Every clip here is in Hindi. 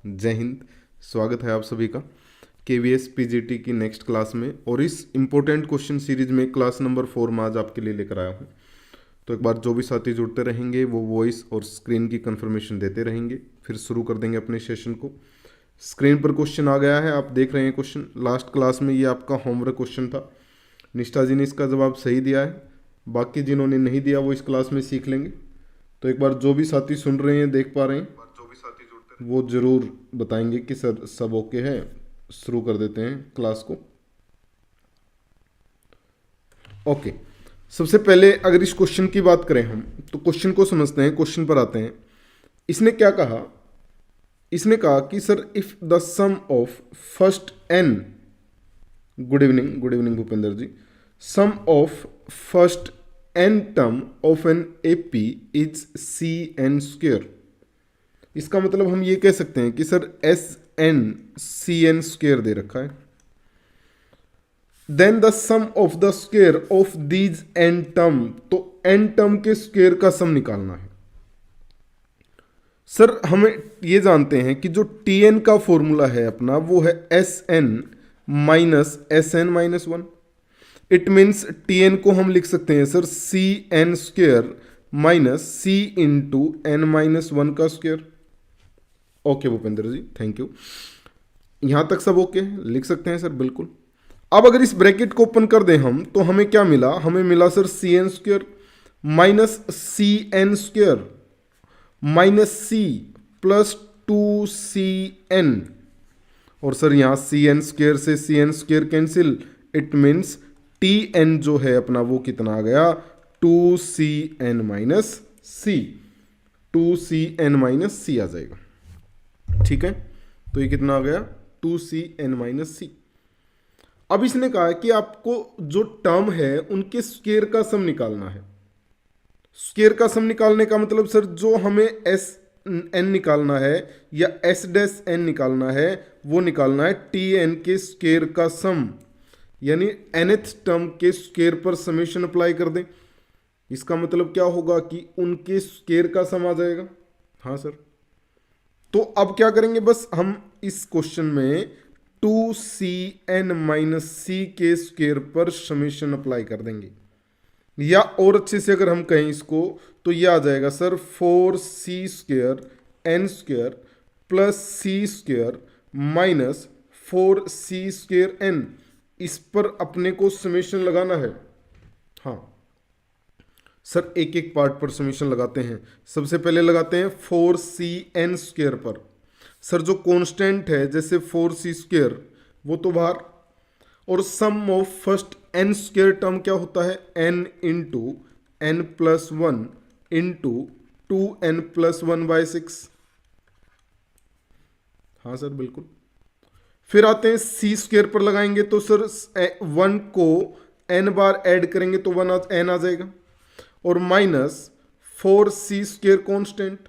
जय हिंद। स्वागत है आप सभी का केवीएस पीजीटी की नेक्स्ट क्लास में। और इस इम्पोर्टेंट क्वेश्चन सीरीज में क्लास नंबर 4 में आज आपके लिए लेकर आया हूँ। तो एक बार जो भी साथी जुड़ते रहेंगे वो वॉइस और स्क्रीन की कंफर्मेशन देते रहेंगे, फिर शुरू कर देंगे अपने सेशन को। स्क्रीन पर क्वेश्चन आ गया है, आप देख रहे हैं क्वेश्चन। लास्ट क्लास में ये आपका होमवर्क क्वेश्चन था। निष्ठा जी ने इसका जवाब सही दिया है, बाकी जिन्होंने नहीं दिया वो इस क्लास में सीख लेंगे। तो एक बार जो भी साथी सुन रहे हैं, देख पा रहे हैं, वो जरूर बताएंगे कि सर सब ओके है। शुरू कर देते हैं क्लास को। ओके, सबसे पहले अगर इस क्वेश्चन की बात करें हम, तो क्वेश्चन को समझते हैं, क्वेश्चन पर आते हैं। इसने क्या कहा? इसने कहा कि sir if the sum of first n, good evening Bhupendra ji, sum of first n term of an AP is C n square. इसका मतलब हम ये कह सकते हैं कि sir S n C n square दे रखा है। Then the sum of the square of these n term, तो एन टर्म के स्क्वेयर का सम निकालना है। सर हमें ये जानते हैं कि जो टी एन का फॉर्मूला है अपना, वो है S n minus S n minus one. It means T n को हम लिख सकते हैं sir C n square minus C into n minus one का square. Okay Bhupendra ji, thank you. यहां तक सब ओके लिख सकते हैं सर, बिल्कुल। अब अगर इस ब्रैकेट को ओपन कर दें हम, तो हमें क्या मिला? हमें मिला sir C n square minus C n square minus C plus two C n. और सर यहां सी एन स्क्वेयर से C n square cancel. It means T n जो है अपना वो कितना आ गया? Two C n minus C. Two C n minus C आ जाएगा, ठीक है। तो ये कितना आ गया? Two C n minus C. अब इसने कहा कि आपको जो टर्म है उनके स्क्वेयर का सम निकालना है। स्क्वेयर का सम निकालने का मतलब सर जो हमें एस एन निकालना है या एस डैश एन निकालना है, वो निकालना है टी एन के स्क्वेयर का सम, यानी nth टर्म के स्क्वेयर पर समेशन अप्लाई कर दें। इसका मतलब क्या होगा कि उनके स्क्वेयर का सम आ जाएगा। हाँ सर, तो अब क्या करेंगे? बस हम इस क्वेश्चन में टू सी एन माइनस सी के स्क्वेयर पर समेशन अप्लाई कर देंगे, या और अच्छे से अगर हम कहें इसको, तो यह आ जाएगा sir four C square N square plus C square minus four C square N. इस पर अपने को समेशन लगाना है। हाँ सर, एक एक पार्ट पर समेशन लगाते हैं। सबसे पहले लगाते हैं फोर सी एन स्क्वेयर पर। सर जो कांस्टेंट है, जैसे फोर सी स्क्वेयर, वो तो बाहर, और sum of first n square term क्या होता है? N into n plus one into two n plus one by six. हाँ सर, बिल्कुल। फिर आते हैं सी स्क्वेयर पर लगाएंगे, तो सर वन को एन बार ऐड करेंगे तो वन एन आ जाएगा, और minus four C square constant.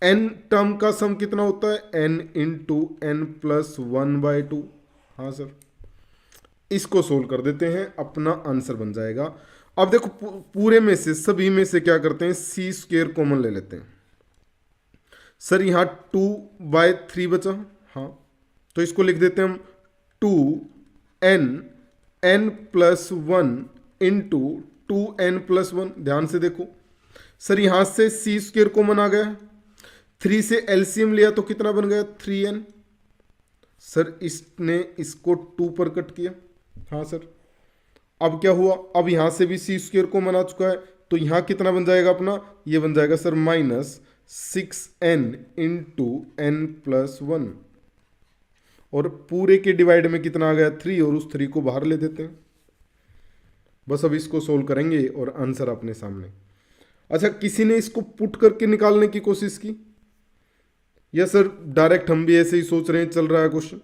N term का सम कितना होता है? N into n plus one by two. हाँ सर, इसको सोल्व कर देते हैं, अपना आंसर बन जाएगा। अब देखो पूरे में से, सभी में से क्या करते हैं? सी स्क्वेयर कॉमन ले लेते हैं। सर यहां टू बाय थ्री बचा। हाँ, तो इसको लिख देते हैं हम two n n plus one into two n plus one. ध्यान से देखो सर, यहां से सी स्क्वेयर कॉमन आ गया, थ्री से एलसीएम लिया तो कितना बन गया? Three N. सर इसने इसको टू पर कट किया। हाँ सर, अब क्या हुआ? अब यहां से भी सी स्क्वेयर कॉमन आ चुका है, तो यहां कितना बन जाएगा अपना? ये बन जाएगा sir minus six n into n plus one. और पूरे के डिवाइड में कितना आ गया? थ्री, और उस थ्री को बाहर ले देते हैं। बस अब इसको सोल्व करेंगे और आंसर अपने सामने। अच्छा, किसी ने इसको पुट करके निकालने की कोशिश की, या सर डायरेक्ट हम भी ऐसे ही सोच रहे हैं, चल रहा है क्वेश्चन?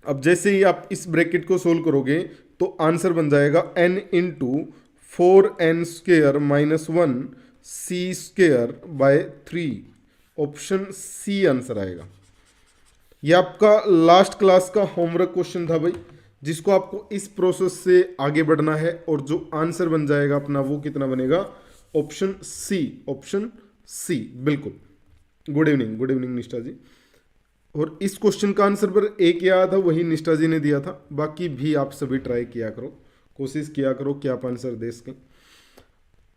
अब जैसे ही आप इस ब्रैकेट को सोल्व करोगे तो आंसर बन जाएगा n into four n square minus one c square by three. Option c answer आएगा। यह आपका लास्ट क्लास का होमवर्क क्वेश्चन था भाई, जिसको आपको इस प्रोसेस से आगे बढ़ना है, और जो आंसर बन जाएगा अपना वो कितना बनेगा? Option C. ऑप्शन सी, बिल्कुल। गुड इवनिंग निष्ठा जी। और इस क्वेश्चन का आंसर पर एक ही आया था, वही निष्ठा जी ने दिया था। बाकी भी आप सभी ट्राई किया करो, कोशिश किया करो कि आप आंसर दे सकें।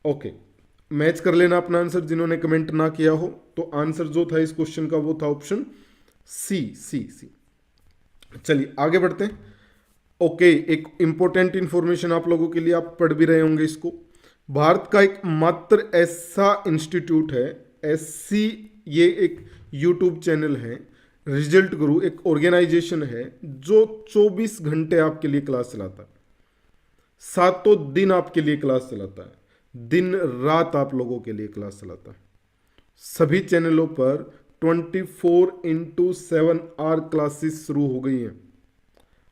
ओके, मैच कर लेना अपना आंसर जिन्होंने कमेंट ना किया हो। तो आंसर जो था इस क्वेश्चन का वो था ऑप्शन सी, सी सी। चलिए आगे बढ़ते हैं। ओके, एक इंपॉर्टेंट इंफॉर्मेशन आप लोगों के लिए, आप पढ़ भी रहे होंगे इसको। भारत का एक मात्र ऐसा इंस्टीट्यूट है, एससी, ये एक यूट्यूब चैनल है, रिजल्ट गुरु एक ऑर्गेनाइजेशन है जो 24 घंटे आपके लिए क्लास चलाता है, सातों दिन आपके लिए क्लास चलाता है, दिन रात आप लोगों के लिए क्लास चलाता है। सभी चैनलों पर 24/7 आवर क्लासेस शुरू हो गई हैं।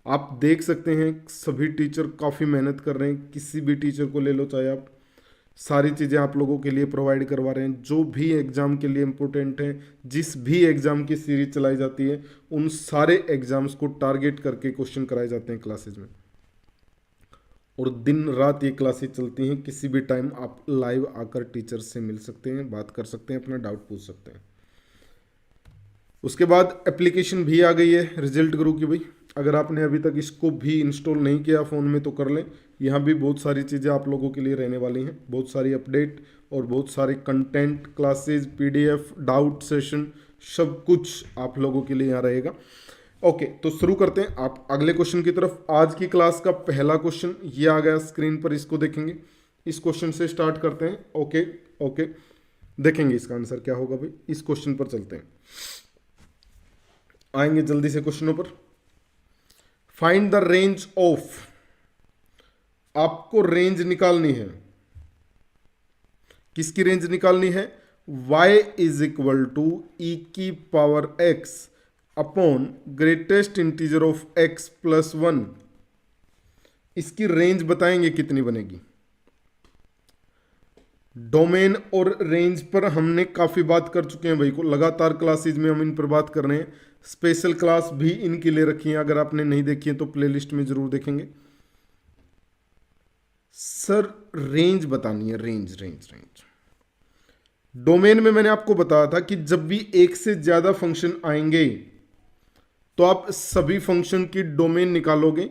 आप देख सकते हैं सभी टीचर काफ़ी मेहनत कर रहे हैं। किसी भी टीचर को ले लो, चाहे आप, सारी चीज़ें आप लोगों के लिए प्रोवाइड करवा रहे हैं। जो भी एग्ज़ाम के लिए इम्पोर्टेंट है, जिस भी एग्ज़ाम की सीरीज चलाई जाती है, उन सारे एग्ज़ाम्स को टारगेट करके क्वेश्चन कराए जाते हैं क्लासेज में। और दिन रात ये क्लासेस चलती हैं। किसी भी टाइम आप लाइव आकर टीचर से मिल सकते हैं, बात कर सकते हैं, अपना डाउट पूछ सकते हैं। उसके बाद एप्लीकेशन भी आ गई है रिजल्ट गुरु की। भाई अगर आपने अभी तक इसको भी इंस्टॉल नहीं किया फ़ोन में तो कर लें। यहाँ भी बहुत सारी चीज़ें आप लोगों के लिए रहने वाली हैं, बहुत सारी अपडेट और बहुत सारे content, classes, PDF, doubt session, सब कुछ आप लोगों के लिए यहाँ रहेगा। ओके, तो शुरू करते हैं आप अगले क्वेश्चन की तरफ। आज की क्लास का पहला क्वेश्चन ये आ गया स्क्रीन पर, इसको देखेंगे। इस क्वेश्चन से स्टार्ट करते हैं। ओके ओके, देखेंगे इसका आंसर क्या होगा। भाई इस क्वेश्चन पर चलते हैं, आएंगे जल्दी से क्वेश्चनों पर। फाइंड द रेंज ऑफ, आपको रेंज निकालनी है। किसकी रेंज निकालनी है? y इज इक्वल टू ई की power x upon greatest integer of x plus 1। इसकी रेंज बताएंगे कितनी बनेगी। डोमेन और रेंज पर हमने काफी बात कर चुके हैं भाई को, लगातार क्लासेज में हम इन पर बात कर रहे हैं। स्पेशल क्लास भी इनके लिए रखी है, अगर आपने नहीं देखी है तो प्लेलिस्ट में जरूर देखेंगे। सर रेंज बतानी है, रेंज रेंज रेंज। डोमेन में मैंने आपको बताया था कि जब भी एक से ज्यादा फंक्शन आएंगे तो आप सभी फंक्शन की डोमेन निकालोगे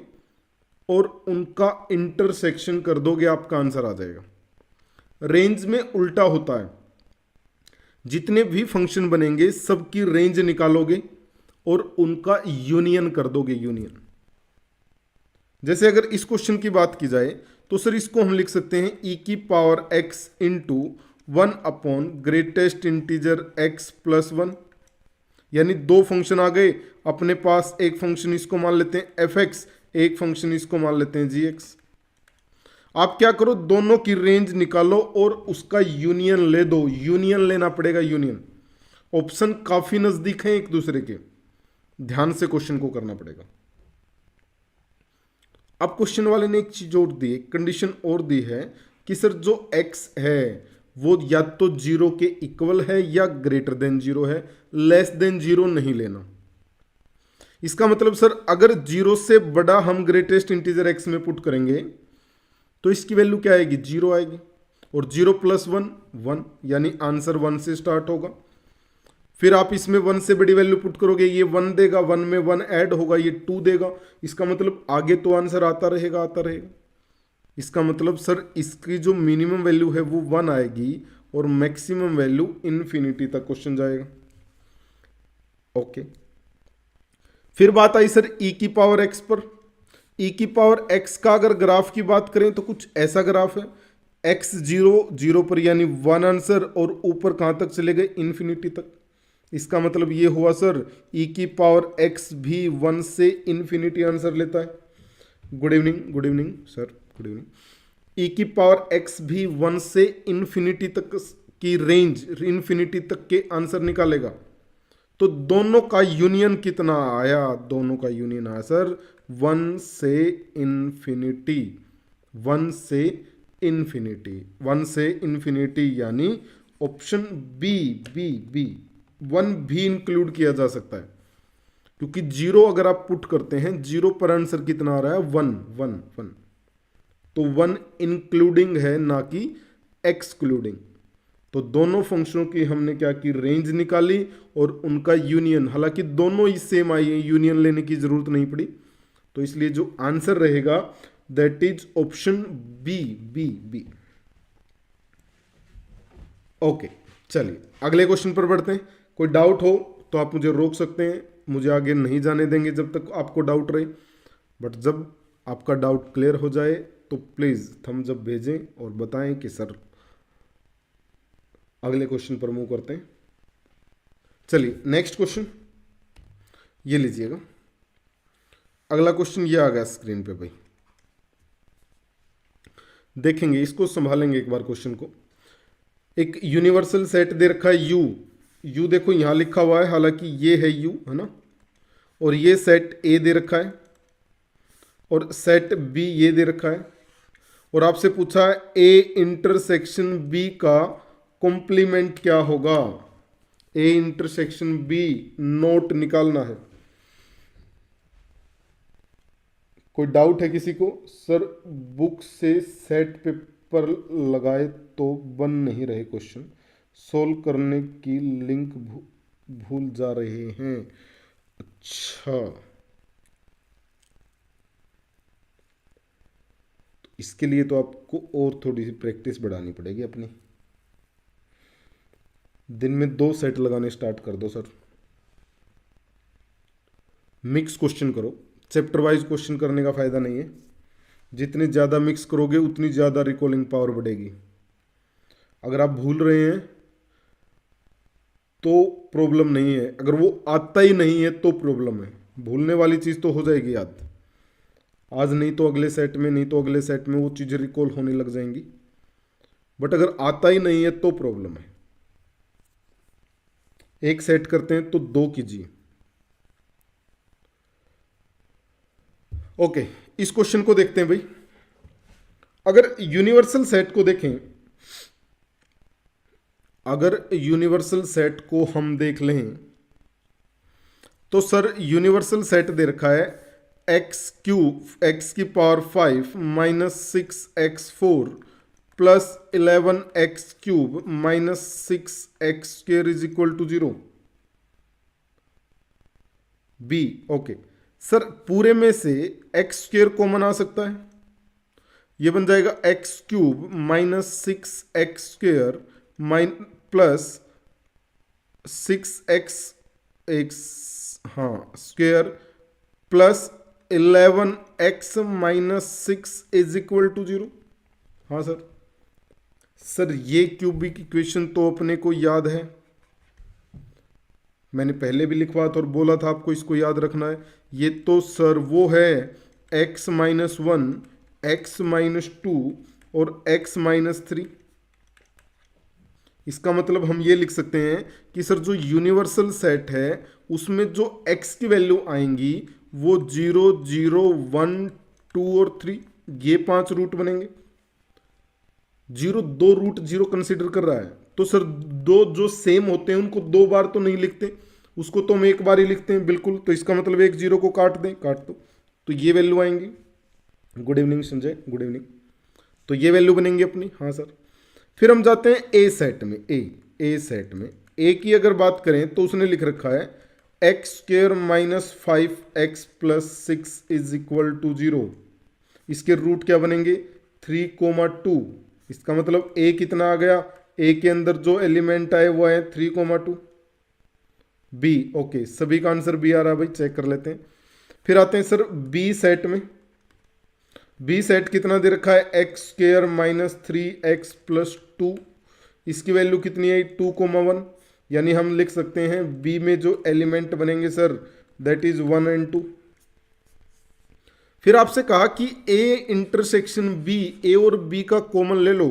और उनका इंटरसेक्शन कर दोगे, आपका आंसर आ जाएगा। रेंज में उल्टा होता है, जितने भी फंक्शन बनेंगे सबकी रेंज निकालोगे और उनका यूनियन कर दोगे, यूनियन। जैसे अगर इस क्वेश्चन की बात की जाए तो सर इसको हम लिख सकते हैं ई की power x into 1 upon greatest integer x plus 1। यानी दो फंक्शन आ गए अपने पास, एक फंक्शन इसको मान लेते हैं fx, एक फंक्शन इसको मान लेते हैं gx। आप क्या करो, दोनों की रेंज निकालो और उसका यूनियन ले दो। यूनियन लेना पड़ेगा, यूनियन। ऑप्शन काफी नजदीक हैं एक दूसरे के, ध्यान से क्वेश्चन को करना पड़ेगा। अब क्वेश्चन वाले ने एक चीज और दी, एक कंडीशन और दी है कि सर जो x है वो या तो 0 के इक्वल है या ग्रेटर देन 0 है, लेस देन 0 नहीं लेना। इसका मतलब सर अगर 0 से बड़ा हम ग्रेटेस्ट इंटीजर x में पुट करेंगे तो इसकी वैल्यू क्या आएगी? 0 आएगी। और 0 प्लस 1 1, यानी आंसर 1 से स्टार्ट होगा। फिर आप इसमें 1 से बड़ी वैल्यू पुट करोगे, ये 1 देगा, 1 में 1 ऐड होगा, ये 2 देगा। इसका मतलब आगे तो आंसर आता रहेगा, आता रहेगा। इसका मतलब सर इसकी जो मिनिमम वैल्यू है वो 1 आएगी और मैक्सिमम वैल्यू इन्फिनिटी तक क्वेश्चन जाएगा। ओके, फिर बात आई सर ई की पावर एक्स पर। ई की पावर एक्स का अगर ग्राफ की बात करें तो कुछ ऐसा ग्राफ है, एक्स 0 पर यानी 1 आंसर, और ऊपर कहां तक चले गए? इन्फिनिटी तक। इसका मतलब ये हुआ सर ई की पावर एक्स भी 1 से इन्फिनिटी आंसर लेता है। Good evening, good evening sir, good evening. E की पावर एक्स भी 1 से इन्फिनिटी तक की रेंज, इन्फिनिटी तक के आंसर निकालेगा। तो दोनों का यूनियन कितना आया? दोनों का यूनियन आया सर 1 से इन्फिनिटी, 1 से इन्फिनिटी, 1 से इन्फिनिटी, यानी ऑप्शन बी, बी बी 1 भी इंक्लूड किया जा सकता है, क्योंकि 0 अगर आप पुट करते हैं 0 पर आंसर कितना आ रहा है? 1 1 1। तो 1 इंक्लूडिंग है, ना कि एक्सक्लूडिंग। तो दोनों फंक्शनों की हमने क्या की, रेंज निकाली और उनका यूनियन, हालांकि दोनों ही सेम आई है, यूनियन लेने की जरूरत नहीं पड़ी, तो इसलिए जो आंसर रहेगा that is option B, B b. Okay, चलिए अगले क्वेश्चन पर बढ़ते हैं। कोई डाउट हो तो आप मुझे रोक सकते हैं, मुझे आगे नहीं जाने देंगे जब तक आपको डाउट रहे, बट जब आपका डाउट क्लियर हो जाए तो प्लीज़ थम्स अप भेजें और बताएं कि सर अगले क्वेश्चन पर मूव करते हैं। चलिए नेक्स्ट क्वेश्चन ये लीजिएगा। अगला क्वेश्चन ये आ गया स्क्रीन पे भाई, देखेंगे इसको, संभालेंगे एक बार क्वेश्चन को। एक यूनिवर्सल सेट दे रखा है यू, यू देखो यहां लिखा हुआ है, हालांकि ये है यू है ना, और ये सेट ए दे रखा है और सेट बी ये दे रखा है, और आपसे पूछा है ए इंटरसेक्शन बी का कॉम्प्लीमेंट क्या होगा। ए इंटरसेक्शन बी नोट निकालना है। कोई डाउट है किसी को? सर बुक से सेट पेपर लगाए तो बन नहीं रहे क्वेश्चन, सोल्व करने की लिंक भूल जा रहे हैं। अच्छा, तो इसके लिए तो आपको और थोड़ी सी प्रैक्टिस बढ़ानी पड़ेगी अपनी। दिन में 2 सेट लगाने स्टार्ट कर दो सर, मिक्स क्वेश्चन करो, चैप्टर वाइज क्वेश्चन करने का फायदा नहीं है। जितने ज़्यादा मिक्स करोगे उतनी ज़्यादा रिकॉलिंग पावर बढ़ेगी। अगर आप भूल रहे हैं तो प्रॉब्लम नहीं है, अगर वो आता ही नहीं है तो प्रॉब्लम है। भूलने वाली चीज़ तो हो जाएगी याद, आज नहीं तो अगले सेट में, नहीं तो अगले सेट में वो चीज़ें रिकॉल होने लग जाएंगी, बट अगर आता ही नहीं है तो प्रॉब्लम है। एक सेट करते हैं तो 2 कीजिए। ओके, इस क्वेश्चन को देखते हैं भाई। अगर यूनिवर्सल सेट को देखें, अगर यूनिवर्सल सेट को हम देख लें तो सर यूनिवर्सल सेट दे रखा है एक्स क्यूब एक्स की power 5 minus 6x4 plus 11x cube minus 6x square is equal to 0। B, okay sir पूरे में से एक्स स्क्वेयर कॉमन आ सकता है, ये बन जाएगा x cube minus 6x square plus 6x हाँ square plus 11x minus 6 is equal to 0। हाँ सर, सर ये क्यूबिक इक्वेशन तो अपने को याद है, मैंने पहले भी लिखवा था और बोला था आपको इसको याद रखना है। ये तो सर वो है x माइनस 1 x माइनस 2 और x माइनस 3। इसका मतलब हम ये लिख सकते हैं कि सर जो यूनिवर्सल सेट है उसमें जो x की वैल्यू आएंगी वो 0 0 1 2 और 3, ये 5 रूट बनेंगे। 0 2 रूट 0 कंसीडर कर रहा है तो सर 2 जो सेम होते हैं उनको 2 बार तो नहीं लिखते, उसको तो हम एक बार ही लिखते हैं बिल्कुल। तो इसका मतलब एक 0 को काट दें, काट दो तो ये वैल्यू आएंगी। Good evening Sanjay, good evening. तो ये वैल्यू बनेंगी अपनी। हाँ सर, फिर हम जाते हैं ए सेट में। ए सेट में ए की अगर बात करें तो उसने लिख रखा है x square minus 5x plus 6 is equal to 0। इसके रूट क्या बनेंगे 3,2। इसका मतलब ए कितना आ गया, ए के अंदर जो एलिमेंट आए वो है 3,2। बी, ओके सभी का आंसर बी आ रहा है भाई, चेक कर लेते हैं। फिर आते हैं सर बी सेट में। बी सेट कितना दे रखा है x square minus 3x plus 2। इसकी वैल्यू कितनी है 2,1, यानी हम लिख सकते हैं बी में जो एलिमेंट बनेंगे सर दैट इज 1 एंड 2। फिर आपसे कहा कि ए इंटरसेक्शन बी, ए और बी का कॉमन ले लो।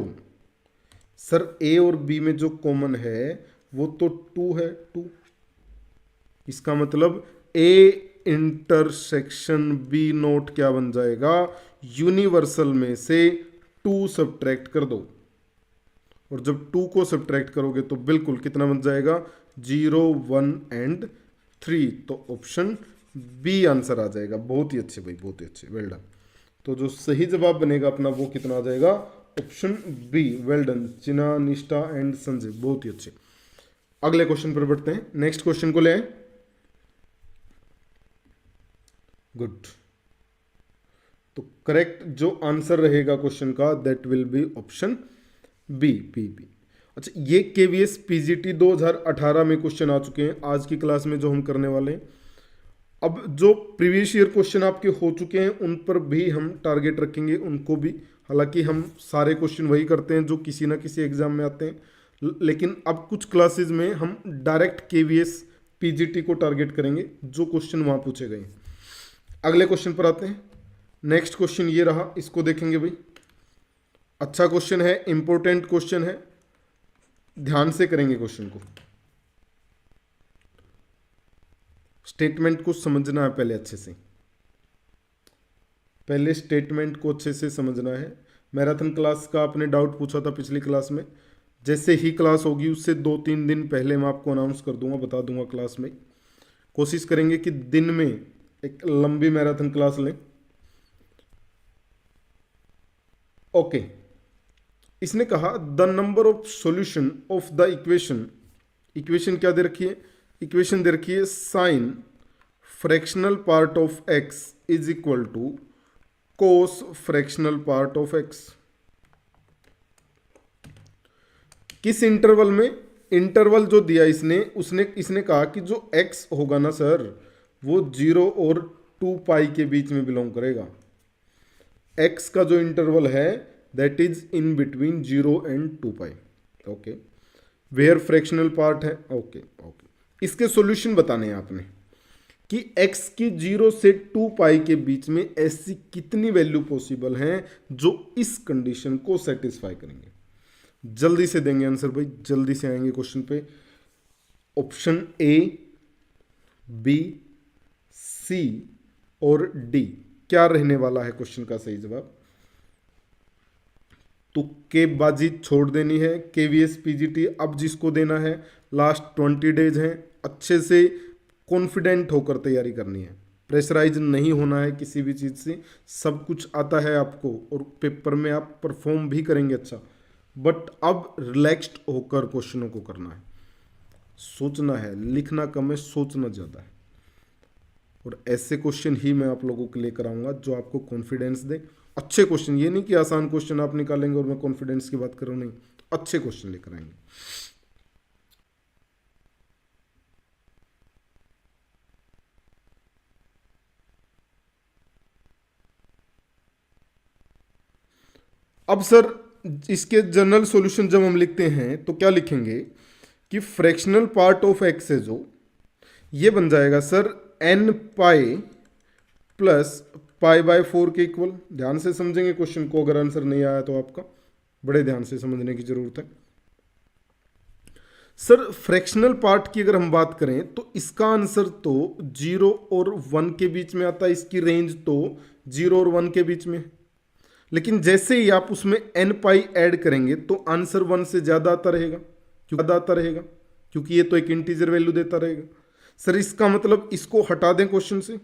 सर ए और बी में जो कॉमन है वो तो 2 है, 2। इसका मतलब ए इंटरसेक्शन बी नोट क्या बन जाएगा, यूनिवर्सल में से 2 सब्ट्रैक्ट कर दो, और जब 2 को सब्ट्रैक्ट करोगे तो बिल्कुल कितना बन जाएगा 0 1 एंड 3। तो ऑप्शन बी आंसर आ जाएगा। बहुत ही अच्छे भाई, बहुत ही अच्छे, वेल डन। तो जो सही जवाब बनेगा अपना वो कितना आ जाएगा, ऑप्शन बी, वेल डन चिना, निष्ठा एंड संजय, बहुत ही अच्छे। अगले क्वेश्चन पर बढ़ते हैं, नेक्स्ट क्वेश्चन को ले आए। गुड। तो करेक्ट जो आंसर रहेगा क्वेश्चन का that will be option B, b. अच्छा, ये केवीएस पीजीटी 2018 में क्वेश्चन आ चुके हैं आज की क्लास में जो हम करने वाले हैं। अब जो प्रीवियस ईयर क्वेश्चन आपके हो चुके हैं उन पर भी हम टारगेट रखेंगे, उनको भी। हालांकि हम सारे क्वेश्चन वही करते हैं जो किसी ना किसी एग्जाम में आते हैं, लेकिन अब कुछ क्लासेस में हम डायरेक्ट केवीएस पीजीटी को टारगेट करेंगे जो क्वेश्चन वहां पूछे गए। अगले क्वेश्चन पर आते हैं। नेक्स्ट क्वेश्चन ये रहा, इसको देखेंगे भाई। अच्छा क्वेश्चन है, इंपॉर्टेंट क्वेश्चन है, ध्यान से करेंगे क्वेश्चन को। स्टेटमेंट को समझना है पहले अच्छे से, पहले स्टेटमेंट को अच्छे से समझना है। मैराथन क्लास का आपने डाउट पूछा था पिछली क्लास में, जैसे ही क्लास होगी उससे 2-3 दिन पहले मैं आपको अनाउंस कर दूंगा, बता दूंगा क्लास में। कोशिश करेंगे कि दिन में एक लंबी मैराथन क्लास लें। ओके, इसने कहा the number of solution of the equation, equation क्या दे रखी है, इक्वेशन दे रखी है sine fractional part of x is equal to cos fractional part of x. किस इंटरवल में, इंटरवल जो दिया इसने कहा कि जो x होगा ना सर वो 0 और 2 पाई के बीच में बिलोंग करेगा। x का जो इंटरवल है that is in between 0 and 2 पाई। ओके, वेयर फ्रैक्शनल पार्ट है। ओके, इसके सॉल्यूशन बताने हैं आपने कि x की 0 से 2 पाई के बीच में ऐसी कितनी वैल्यू पॉसिबल हैं जो इस कंडीशन को सेटिस्फाई करेंगे। जल्दी से देंगे आंसर भाई, जल्दी से आएंगे क्वेश्चन पे। ऑप्शन ए, बी, सी और डी क्या रहने वाला है क्वेश्चन का सही जवाब। तुक्केबाजी छोड़ देनी है। केवीएस पीजीटी अब जिसको देना है लास्ट 20 डेज हैं, अच्छे से कॉन्फिडेंट होकर तैयारी करनी है, प्रेशराइज नहीं होना है किसी भी चीज़ से। सब कुछ आता है आपको और पेपर में आप परफॉर्म भी करेंगे अच्छा, बट अब रिलैक्स्ड होकर क्वेश्चनों को करना है। सोचना है, लिखना कम है, सोचना ज़्यादा है। और ऐसे क्वेश्चन ही मैं आप लोगों के लिए कराऊंगा जो आपको कॉन्फिडेंस दे। अच्छे क्वेश्चन, ये नहीं कि आसान क्वेश्चन आप निकालेंगे और मैं कॉन्फिडेंस की बात कर रहा हूं, नहीं, अच्छे क्वेश्चन लेकर आएंगे। अब सर इसके जनरल सॉल्यूशन जब हम लिखते हैं तो क्या लिखेंगे कि फ्रैक्शनल पार्ट ऑफ एक्स है जो, ये बन जाएगा sir n pi plus pi by 4 के इक्वल। ध्यान से समझेंगे क्वेश्चन को, अगर आंसर नहीं आया तो आपका बड़े ध्यान से समझने की जरूरत है। सर फ्रैक्शनल पार्ट की अगर हम बात करें तो इसका आंसर तो 0 और 1 के बीच में आता है, इसकी रेंज तो 0 और 1 के बीच में। लेकिन जैसे ही आप उसमें n पाई ऐड करेंगे तो आंसर 1 से ज़्यादा आता रहेगा, क्योंकि ये तो एक इंटीजर वैल्यू देता रहेगा। सर इसका मतलब इसको हटा दें क्वेश्चन से,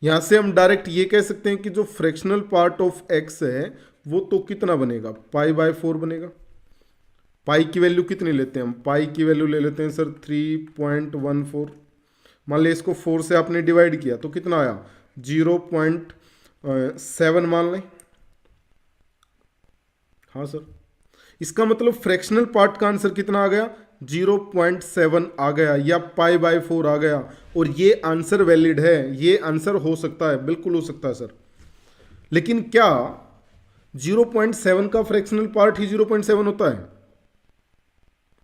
यहां से हम डायरेक्ट ये कह सकते हैं कि जो फ्रैक्शनल पार्ट ऑफ x है वो तो कितना बनेगा, पाई बाय 4 बनेगा। पाई की वैल्यू कितनी लेते हैं हम, पाई की वैल्यू ले लेते हैं सर 3.14। मान लिया इसको 4 से आपने डिवाइड किया तो कितना आया, 0.7 मान लें। हाँ सर, इसका मतलब फ्रैक्शनल पार्ट का आंसर कितना आ गया, 0.7 आ गया या पाई बाय 4 आ गया। और ये आंसर वैलिड है, ये आंसर हो सकता है, बिल्कुल हो सकता है सर। लेकिन क्या 0.7 का फ्रैक्शनल पार्ट ही 0.7 होता है?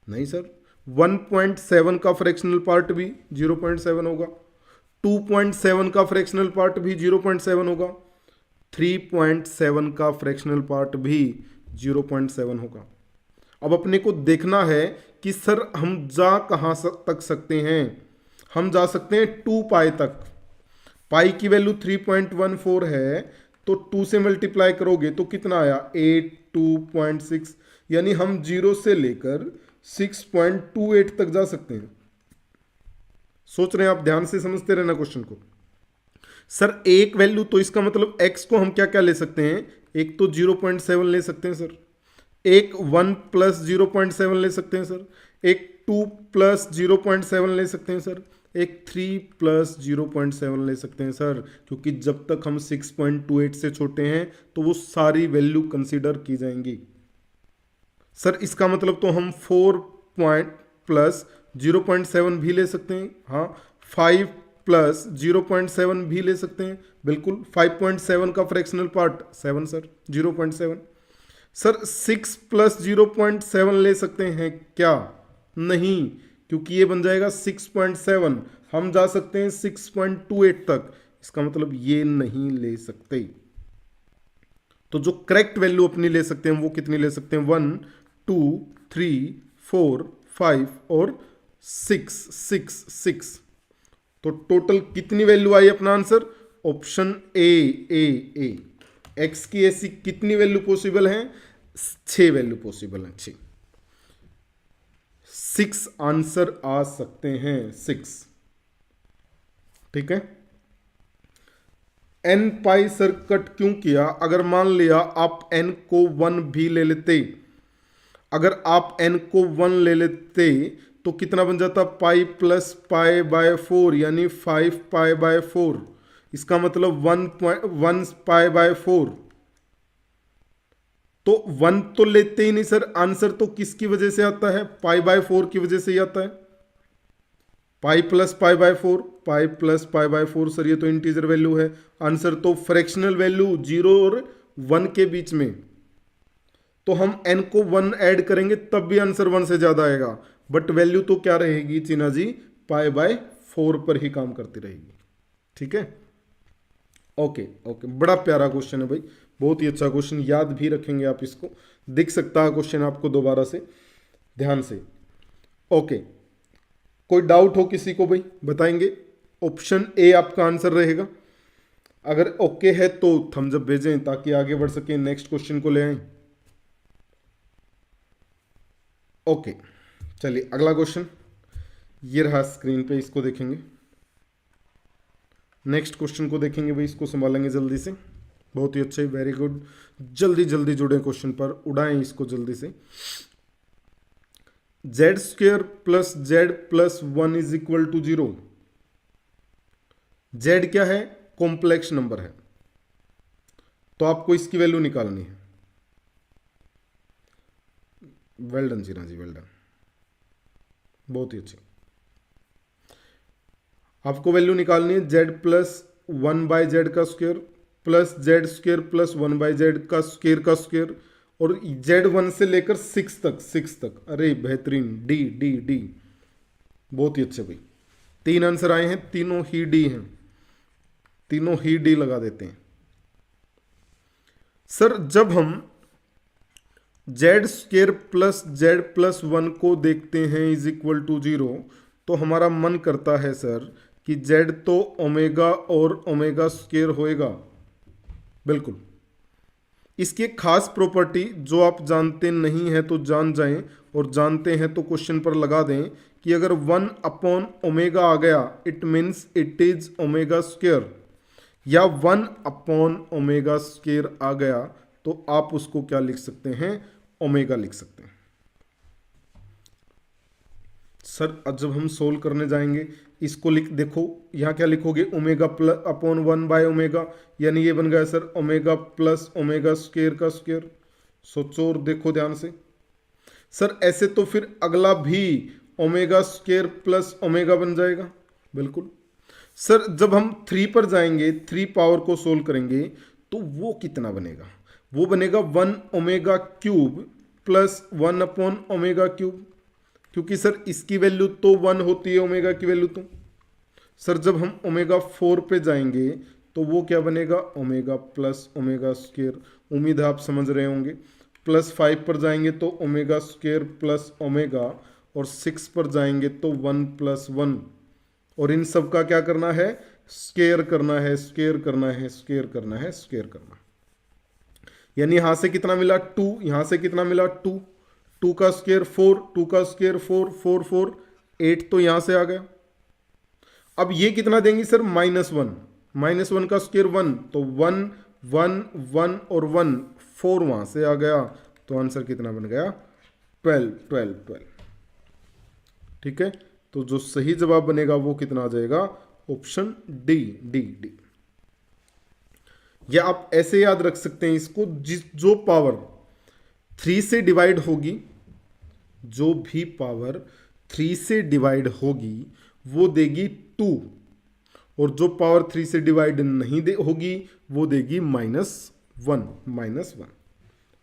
नहीं सर, 1.7 का फ्रैक्शनल पार्ट भी 0.7 होगा, 2.7 का फ्रैक्शनल पार्ट भी 0.7 होगा, 3.7 का फ्रैक्शनल पार्ट भी 0.7 होगा। अब अपने को देखना है कि सर हम जा कहाँ तक सकते हैं। हम जा सकते हैं 2 पाई तक। पाई की वैल्यू 3.14 है तो 2 से मल्टीप्लाई करोगे तो कितना आया, 82.6, यानी हम 0 से लेकर 6.28 तक जा सकते हैं। सोच रहे हैं आप, ध्यान से समझते रहना क्वेश्चन को। सर एक वैल्यू, तो इसका मतलब x को हम क्या क्या ले सकते हैं, एक तो 0.7 ले सकते हैं सर, एक 1 प्लस 0.7 ले सकते हैं सर, एक 2 प्लस 0.7 ले सकते हैं सर, एक 3 प्लस 0.7 ले सकते हैं सर, क्योंकि जब तक हम 6.28 से छोटे हैं तो वो सारी वैल्यू कंसीडर की जाएंगी। सर इसका मतलब तो हम 4 पॉइंट प्लस 0.7 भी ले सकते हैं, हाँ 5 प्लस 0.7 भी ले सकते हैं, बिल्कुल 5.7 का fractional part 7 sir 0.7। Sir 6 plus 0.7 ले सकते हैं क्या, नहीं, क्योंकि ये बन जाएगा 6.7, हम जा सकते हैं 6.28 तक, इसका मतलब ये नहीं ले सकते। तो जो करेक्ट वैल्यू अपनी ले सकते हैं वो कितनी ले सकते हैं, 1 2 3 4 5 और 6। तो टोटल कितनी वैल्यू आई अपना आंसर, ऑप्शन ए। एक्स की ऐसी कितनी वैल्यू पॉसिबल है, 6 वैल्यू पॉसिबल है, 6 आंसर आ सकते हैं, 6। ठीक है। एन पाई सर कट क्यों किया, अगर मान लिया आप एन को 1 भी ले लेते, अगर आप एन को 1 ले लेते तो कितना बन जाता, पाई प्लस पाई बाय 4 यानी 5 पाई बाय 4, इसका मतलब 1 पाई बाय 4। तो 1 तो लेते ही नहीं सर, आंसर तो किसकी वजह से आता है, पाई बाय 4 की वजह से ही आता है, पाई plus pi by 4, pi plus pi by 4 sir ये तो इंटीजर वैल्यू है, आंसर तो फ्रैक्शनल वैल्यू 0 और 1 के बीच में, तो हम n को 1 ऐड करेंगे तब भी आंसर 1 से ज्यादा आएगा, बट वैल्यू तो क्या रहेगी चीना जी, पाई बाय 4 पर ही काम करती रहेगी। ठीक है, ओके, बड़ा प्यारा क्वेश्चन है भाई, बहुत ही अच्छा क्वेश्चन, याद भी रखेंगे आप इसको, दिख सकता है क्वेश्चन आपको दोबारा से ध्यान से। ओके, कोई डाउट हो किसी को भाई बताएंगे, ऑप्शन ए आपका आंसर रहेगा, अगर ओके है तो थम्स अप भेजें ताकि आगे बढ़ सके, नेक्स्ट क्वेश्चन को ले आए। ओके, चलिए अगला क्वेश्चन ये रहा स्क्रीन पे, इसको देखेंगे, नेक्स्ट क्वेश्चन को देखेंगे भाई, इसको संभालेंगे जल्दी से, बहुत ही अच्छे, वेरी गुड, जल्दी जल्दी जुड़े क्वेश्चन पर, उड़ाएं इसको जल्दी से। Z square plus z plus 1 is equal to 0, z क्या है, कॉम्प्लेक्स नंबर है, तो आपको इसकी वैल्यू निकालनी है। Well done Jeena ji, well done, बहुत ही अच्छी, आपको वैल्यू निकालनी है जेड प्लस 1 बाय जेड का square plus z square plus 1 by z का स्क्वायर और जेड 1 से लेकर 6 तक, अरे बेहतरीन, डी डी डी, बहुत ही अच्छे भाई, 3 आंसर आए हैं, तीनों ही डी हैं, तीनों ही डी लगा देते हैं। सर जब हम Z square plus z plus 1 को देखते हैं इज इक्वल टू 0, तो हमारा मन करता है सर कि जेड तो ओमेगा और ओमेगा स्क्वायर होएगा, बिल्कुल। इसकी एक खास प्रॉपर्टी जो आप जानते नहीं हैं तो जान जाएं, और जानते हैं तो क्वेश्चन पर लगा दें कि अगर 1 अपॉन ओमेगा आ गया it means it is omega square, या 1 अपॉन ओमेगा स्क्वायर आ गया तो आप उसको क्या लिख सकते हैं, ओमेगा लिख सकते हैं। सर अब जब हम सोल्व करने जाएंगे इसको लिख, देखो यहाँ क्या लिखोगे, omega plus upon 1 by omega, यानी ये बन गया sir omega plus omega square का स्क्वायर। सोचो और देखो ध्यान से सर, ऐसे तो फिर अगला भी ओमेगा स्क्वायर प्लस ओमेगा बन जाएगा, बिल्कुल। सर जब हम 3 पर जाएंगे, 3 पावर को सोल्व करेंगे तो वो कितना बनेगा, वो बनेगा 1 omega cube plus 1 upon omega cube, क्योंकि सर इसकी वैल्यू तो 1 होती है, ओमेगा की वैल्यू तो। सर जब हम ओमेगा 4 पे जाएंगे तो वो क्या बनेगा, ओमेगा प्लस ओमेगा स्क्वायर, उम्मीद है आप समझ रहे होंगे। प्लस 5 पर जाएंगे तो ओमेगा स्क्वायर प्लस ओमेगा, और 6 पर जाएंगे तो 1 प्लस 1, और इन सब का क्या करना है, स्क्वायर करना है, स्क्वायर करना है, स्क्वायर करना है, स्क्वायर करना। यानी यहां से कितना मिला 2, यहां से कितना मिला 2, 2 का स्क्वायर 4, 2 का स्क्वायर 4, 4 4 8, तो यहां से आ गया। अब ये कितना देंगी सर, -1, -1 का स्क्वायर 1, तो 1 1 1 और 1 4 वहां से आ गया, तो आंसर कितना बन गया 12 12 12। ठीक है, तो जो सही जवाब बनेगा वो कितना आ जाएगा, ऑप्शन डी डी डी। या आप ऐसे याद रख सकते हैं इसको, जो पावर 3 से डिवाइड होगी, जो भी पावर 3 से डिवाइड होगी वो देगी 2, और जो पावर 3 से डिवाइड नहीं होगी वो देगी -1।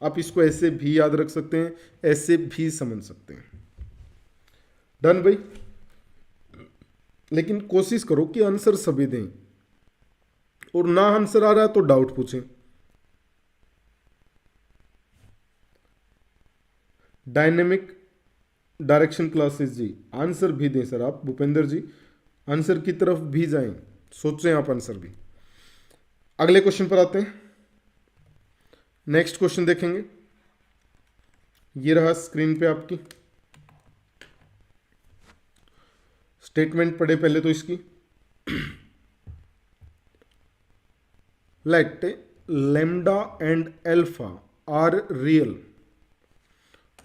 आप इसको ऐसे भी याद रख सकते हैं, ऐसे भी समझ सकते हैं। डन भाई, लेकिन कोशिश करो कि आंसर सभी दें, और ना आंसर आ रहा है तो डाउट पूछें। डायनेमिक डायरेक्शन क्लासेस जी, आंसर भी दें सर आप, भूपेंद्र जी आंसर की तरफ भी जाएं, सोचें आप आंसर भी। अगले क्वेश्चन पर आते हैं, नेक्स्ट क्वेश्चन देखेंगे। ये रहा स्क्रीन पे आपकी स्टेटमेंट, पढ़े पहले तो इसकी। Let lambda and alpha are real,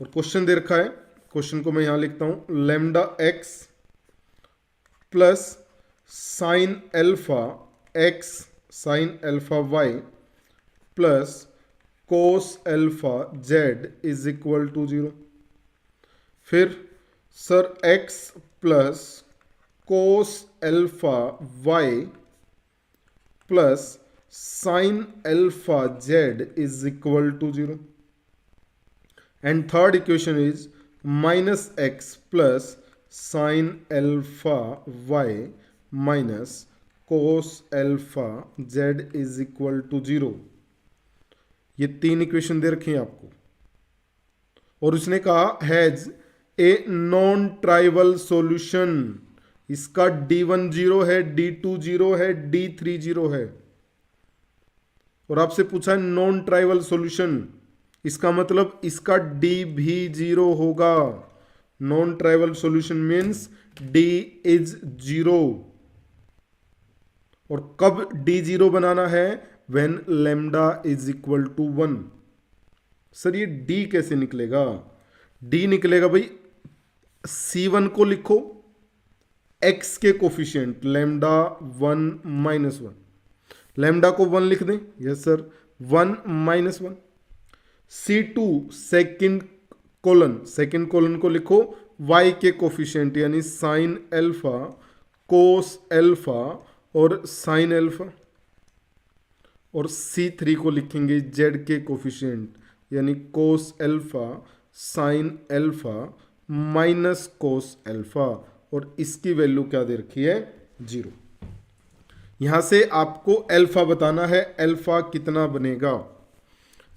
और क्वेश्चन दे रखा है, क्वेश्चन को मैं यहां लिखता हूं, lambda x plus sine alpha x sine alpha y plus cos alpha z is equal to 0। फिर sir x plus cos alpha y plus sine alpha z is equal to 0, and third equation is minus x plus sine alpha y minus cos alpha z is equal to 0। ये 3 इक्वेशन दे रखी हैं आपको, और उसने कहा has a non trivial solution. इसका D1 0 है, D2 0 है, D3 0 है, और आपसे पूछा है नॉन ट्राइवल सॉल्यूशन, इसका मतलब इसका D भी 0 होगा। Non trivial solution means D is 0, और कब D 0 बनाना है, when lambda is equal to 1। Sir ये D कैसे निकलेगा, D निकलेगा भाई, C1 को लिखो x के कोफिशिएंट लैम्डा 1 -1, लैम्डा को 1 लिख दें, yes sir 1 -1। C2 second colon को लिखो y के कोफिशिएंट यानी साइन अल्फा कोस अल्फा और साइन अल्फा, और C3 को लिखेंगे z के कोफिशिएंट यानी कोस alpha sine alpha minus cos alpha, और इसकी वैल्यू क्या दे रखी है 0। यहां से आपको अल्फा बताना है, अल्फा कितना बनेगा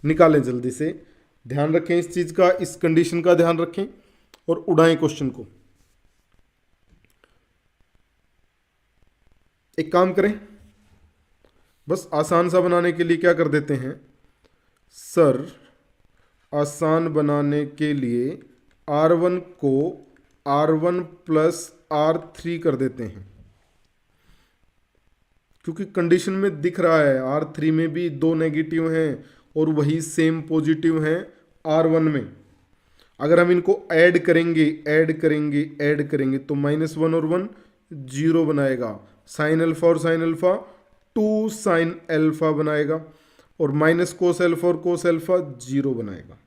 निकालें जल्दी से, ध्यान रखें इस चीज का, इस कंडीशन का ध्यान रखें और उड़ाएं क्वेश्चन को। एक काम करें, बस आसान सा बनाने के लिए क्या कर देते हैं सर, आसान बनाने के लिए R1 को R1 प्लस R3 कर देते हैं, क्योंकि कंडीशन में दिख रहा है R3 में भी 2 नेगेटिव हैं और वही सेम पॉजिटिव हैं R1 में। अगर हम इनको ऐड करेंगे तो -1 और 1 0 बनाएगा, साइन अल्फा और साइन अल्फा 2 साइन अल्फा बनाएगा, और माइनस कोस अल्फा और कोस अल्फा 0 बनाएगा।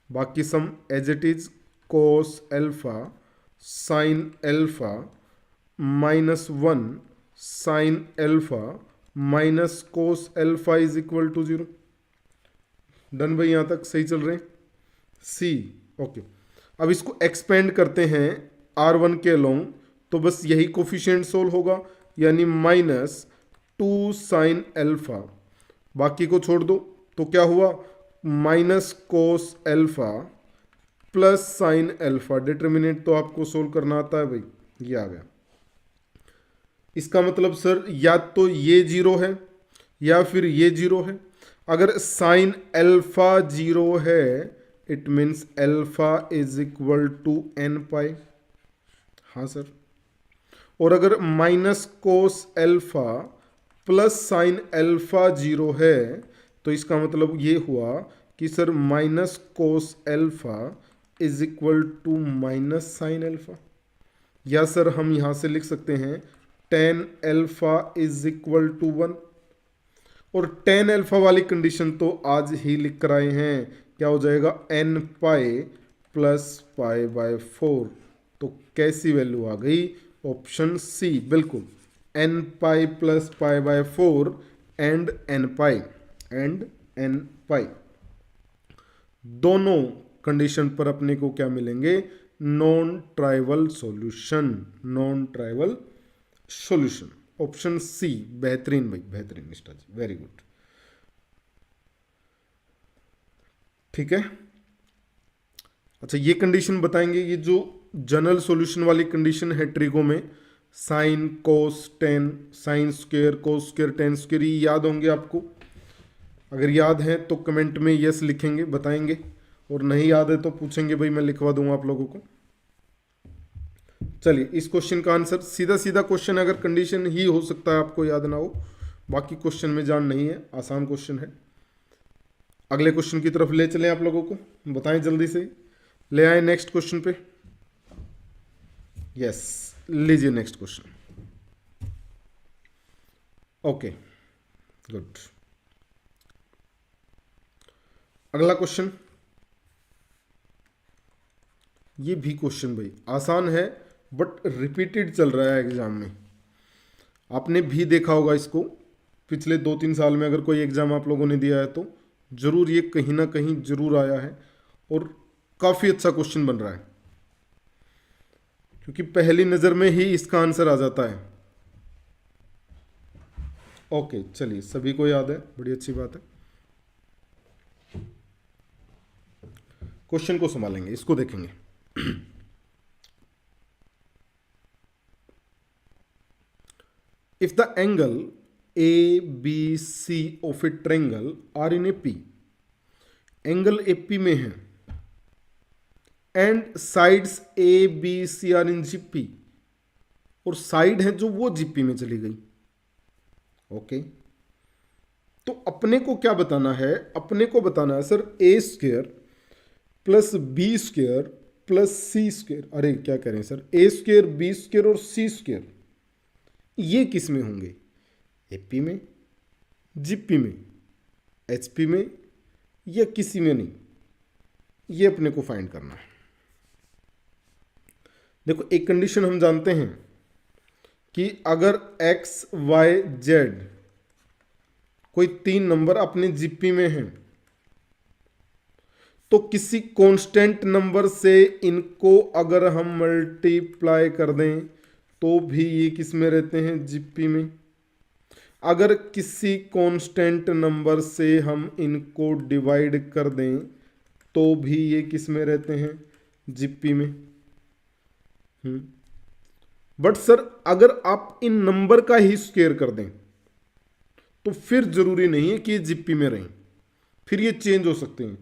बाकी same as it is, cos alpha sine alpha -1 sine alpha minus cos alpha is equal to 0। Done भाई, यहां तक सही चल रहे हैं, सी ओके। अब इसको एक्सपेंड करते हैं R1 के अलोंग, तो बस यही कोफिशिएंट सोल्व होगा यानी -2 साइन अल्फा, बाकी को छोड़ दो, तो क्या हुआ minus cos alpha plus sine alpha. Determinant तो आपको सोल्व करना आता है भाई, ये आ गया। इसका मतलब सर या तो ये 0 है या फिर ये 0 है। अगर साइन अल्फा 0 है it means alpha is equal to n pi, हाँ सर, और अगर minus cos alpha plus sine alpha 0 है तो इसका मतलब ये हुआ कि sir minus cos alpha is equal to minus sine alpha, या सर हम यहां से लिख सकते हैं tan alpha is equal to 1। और टेन एल्फा वाली कंडीशन तो आज ही लिख कर आए हैं, क्या हो जाएगा n pi plus pi by 4। तो कैसी वैल्यू आ गई, ऑप्शन सी बिल्कुल, n pi plus pi by 4 and n pi दोनों कंडीशन पर अपने को क्या मिलेंगे, non trivial solution. Option C बेहतरीन भाई, बेहतरीन निष्ठा जी, वेरी गुड। ठीक है, अच्छा ये कंडीशन बताएंगे, ये जो जनरल सॉल्यूशन वाली कंडीशन है ट्रिगो में, sine cos ten sine square cos square ten square, ये याद होंगे आपको? अगर याद है तो कमेंट में यस लिखेंगे, बताएंगे, और नहीं याद है तो पूछेंगे भाई, मैं लिखवा दूंगा आप लोगों को। चलिए इस क्वेश्चन का आंसर, सीधा सीधा क्वेश्चन, अगर कंडीशन ही हो सकता है आपको याद ना हो, बाकी क्वेश्चन में जान नहीं है, आसान क्वेश्चन है। अगले क्वेश्चन की तरफ ले चलें आप लोगों को, बताएं जल्दी से, ले आए नेक्स्ट क्वेश्चन पे। यस, लीजिए नेक्स्ट क्वेश्चन। Okay good. अगला क्वेश्चन, ये भी क्वेश्चन भाई आसान है बट रिपीटेड चल रहा है एग्जाम में, आपने भी देखा होगा इसको पिछले 2-3 साल में, अगर कोई एग्जाम आप लोगों ने दिया है तो जरूर ये कहीं ना कहीं जरूर आया है, और काफी अच्छा क्वेश्चन बन रहा है, क्योंकि पहली नजर में ही इसका आंसर आ जाता है। ओके चलिए, सभी को याद है, बड़ी अच्छी बात है। क्वेश्चन को संभालेंगे, इसको देखेंगे। If the angle ABC of a triangle are in AP, angle AP में है, and sides ABC are in GP, और साइड है जो वो GP में चली गई। ओके तो अपने को क्या बताना है, अपने को बताना है sir A square plus B square plus C square, अरे क्या करें sir, A square B square और C स्क्वेयर ये किस में होंगे, एपी में, जीपी में, एचपी में, या किसी में नहीं, ये अपने को फाइंड करना है। देखो एक कंडीशन हम जानते हैं कि अगर एक्स वाई जेड कोई 3 नंबर अपने जीपी में हैं, तो किसी कांस्टेंट नंबर से इनको अगर हम मल्टीप्लाई कर दें तो भी ये किस में रहते हैं, जीपी में। अगर किसी कांस्टेंट नंबर से हम इनको डिवाइड कर दें तो भी ये किस में रहते हैं, जीपी में। बट सर अगर आप इन नंबर का ही स्क्वायर कर दें तो फिर जरूरी नहीं है कि ये जीपी में रहें, फिर ये चेंज हो सकते हैं,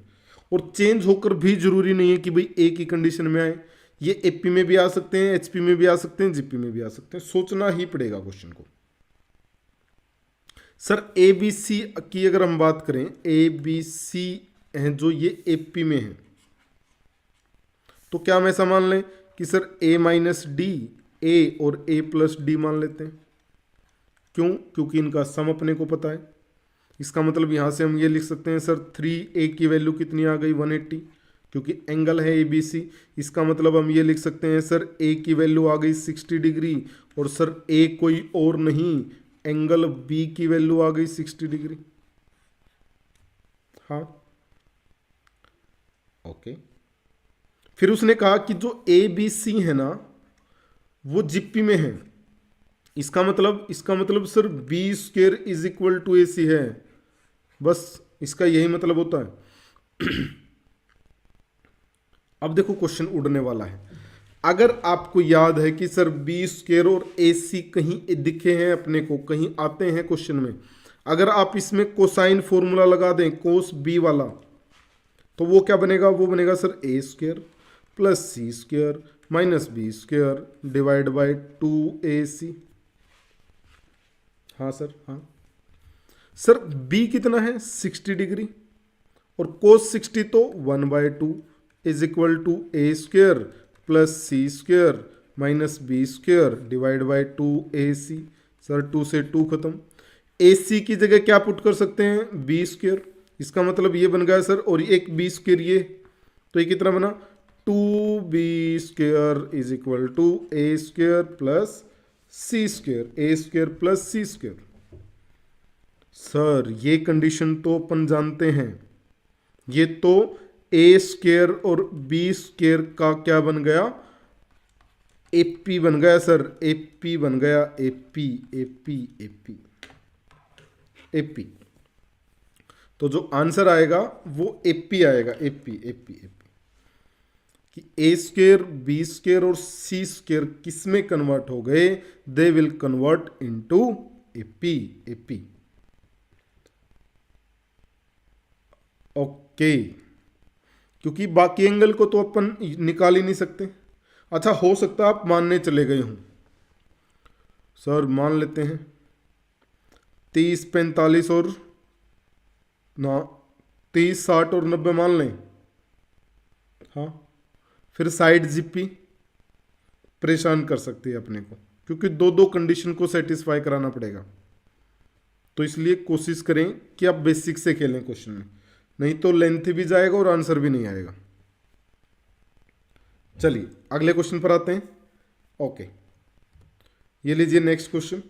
और चेंज होकर भी जरूरी नहीं है कि भाई एक ही कंडीशन में आए, ये एपी में भी आ सकते हैं, एचपी में भी आ सकते हैं, जीपी में भी आ सकते हैं, सोचना ही पड़ेगा क्वेश्चन को। सर एबीसी की अगर हम बात करें, एबीसी है जो ये एपी में है, तो क्या हम ऐसा मान लें कि सर ए माइनस डी, ए और ए प्लस डी मान लेते हैं। क्यों? क्योंकि इनका सम अपने को पता है। इसका मतलब यहां से हम ये लिख सकते हैं सर 3a की वैल्यू कितनी आ गई, 180, क्योंकि एंगल है ए बी सी। इसका मतलब हम ये लिख सकते हैं सर ए की वैल्यू आ गई 60 डिग्री, और सर ए कोई और नहीं, एंगल बी की वैल्यू आ गई 60 डिग्री। हाँ ओके। फिर उसने कहा कि जो ए बी सी है ना वो जीपी में है। इसका मतलब sir B square is equal to A C है, बस इसका यही मतलब होता है। अब देखो क्वेश्चन उड़ने वाला है। अगर आपको याद है कि सर बी स्क्वेयर और ए सी कहीं दिखे हैं अपने को, कहीं आते हैं क्वेश्चन में, अगर आप इसमें कोसाइन फॉर्मूला लगा दें कोस बी वाला, तो वो क्या बनेगा, वो बनेगा sir A square plus C square minus B square divide by 2ac। हाँ सर, हाँ सर, b कितना है 60 डिग्री और कोस 60 तो 1/2 is equal to A square plus C square minus B square divide by 2ac। Sir 2 से 2 खत्म, ac की जगह क्या पुट कर सकते हैं बी स्क्वेयर, इसका मतलब ये बन गया सर, और एक बी स्क्वेयर ये, तो ये कितना बना 2b square is equal to A square plus C square, A square plus C square. Sir ये कंडीशन तो अपन जानते हैं, ये तो ए स्क्वेयर और बी स्क्वेयर का क्या बन गया एपी बन गया सर, एपी बन गया, एपी एपी एपी एपी। तो जो आंसर आएगा वो एपी आएगा, एपी एपी एपी, कि ए स्क्वेयर बी स्क्वेयर और सी स्क्वेयर किस में कन्वर्ट हो गए, they will convert into AP AP. Okay, क्योंकि बाकी एंगल को तो अपन निकाल ही नहीं सकते। अच्छा, हो सकता है आप मानने चले गए हों, सर मान लेते हैं 30 45 और ना 30 60 और 90 मान लें। हाँ, फिर साइड जीपी परेशान कर सकती है अपने को, क्योंकि दो दो कंडीशन को सेटिस्फाई कराना पड़ेगा। तो इसलिए कोशिश करें कि आप बेसिक से खेलें क्वेश्चन में, नहीं तो लेंथ भी जाएगा और आंसर भी नहीं आएगा। चलिए अगले क्वेश्चन पर आते हैं। ओके, ये लीजिए नेक्स्ट क्वेश्चन।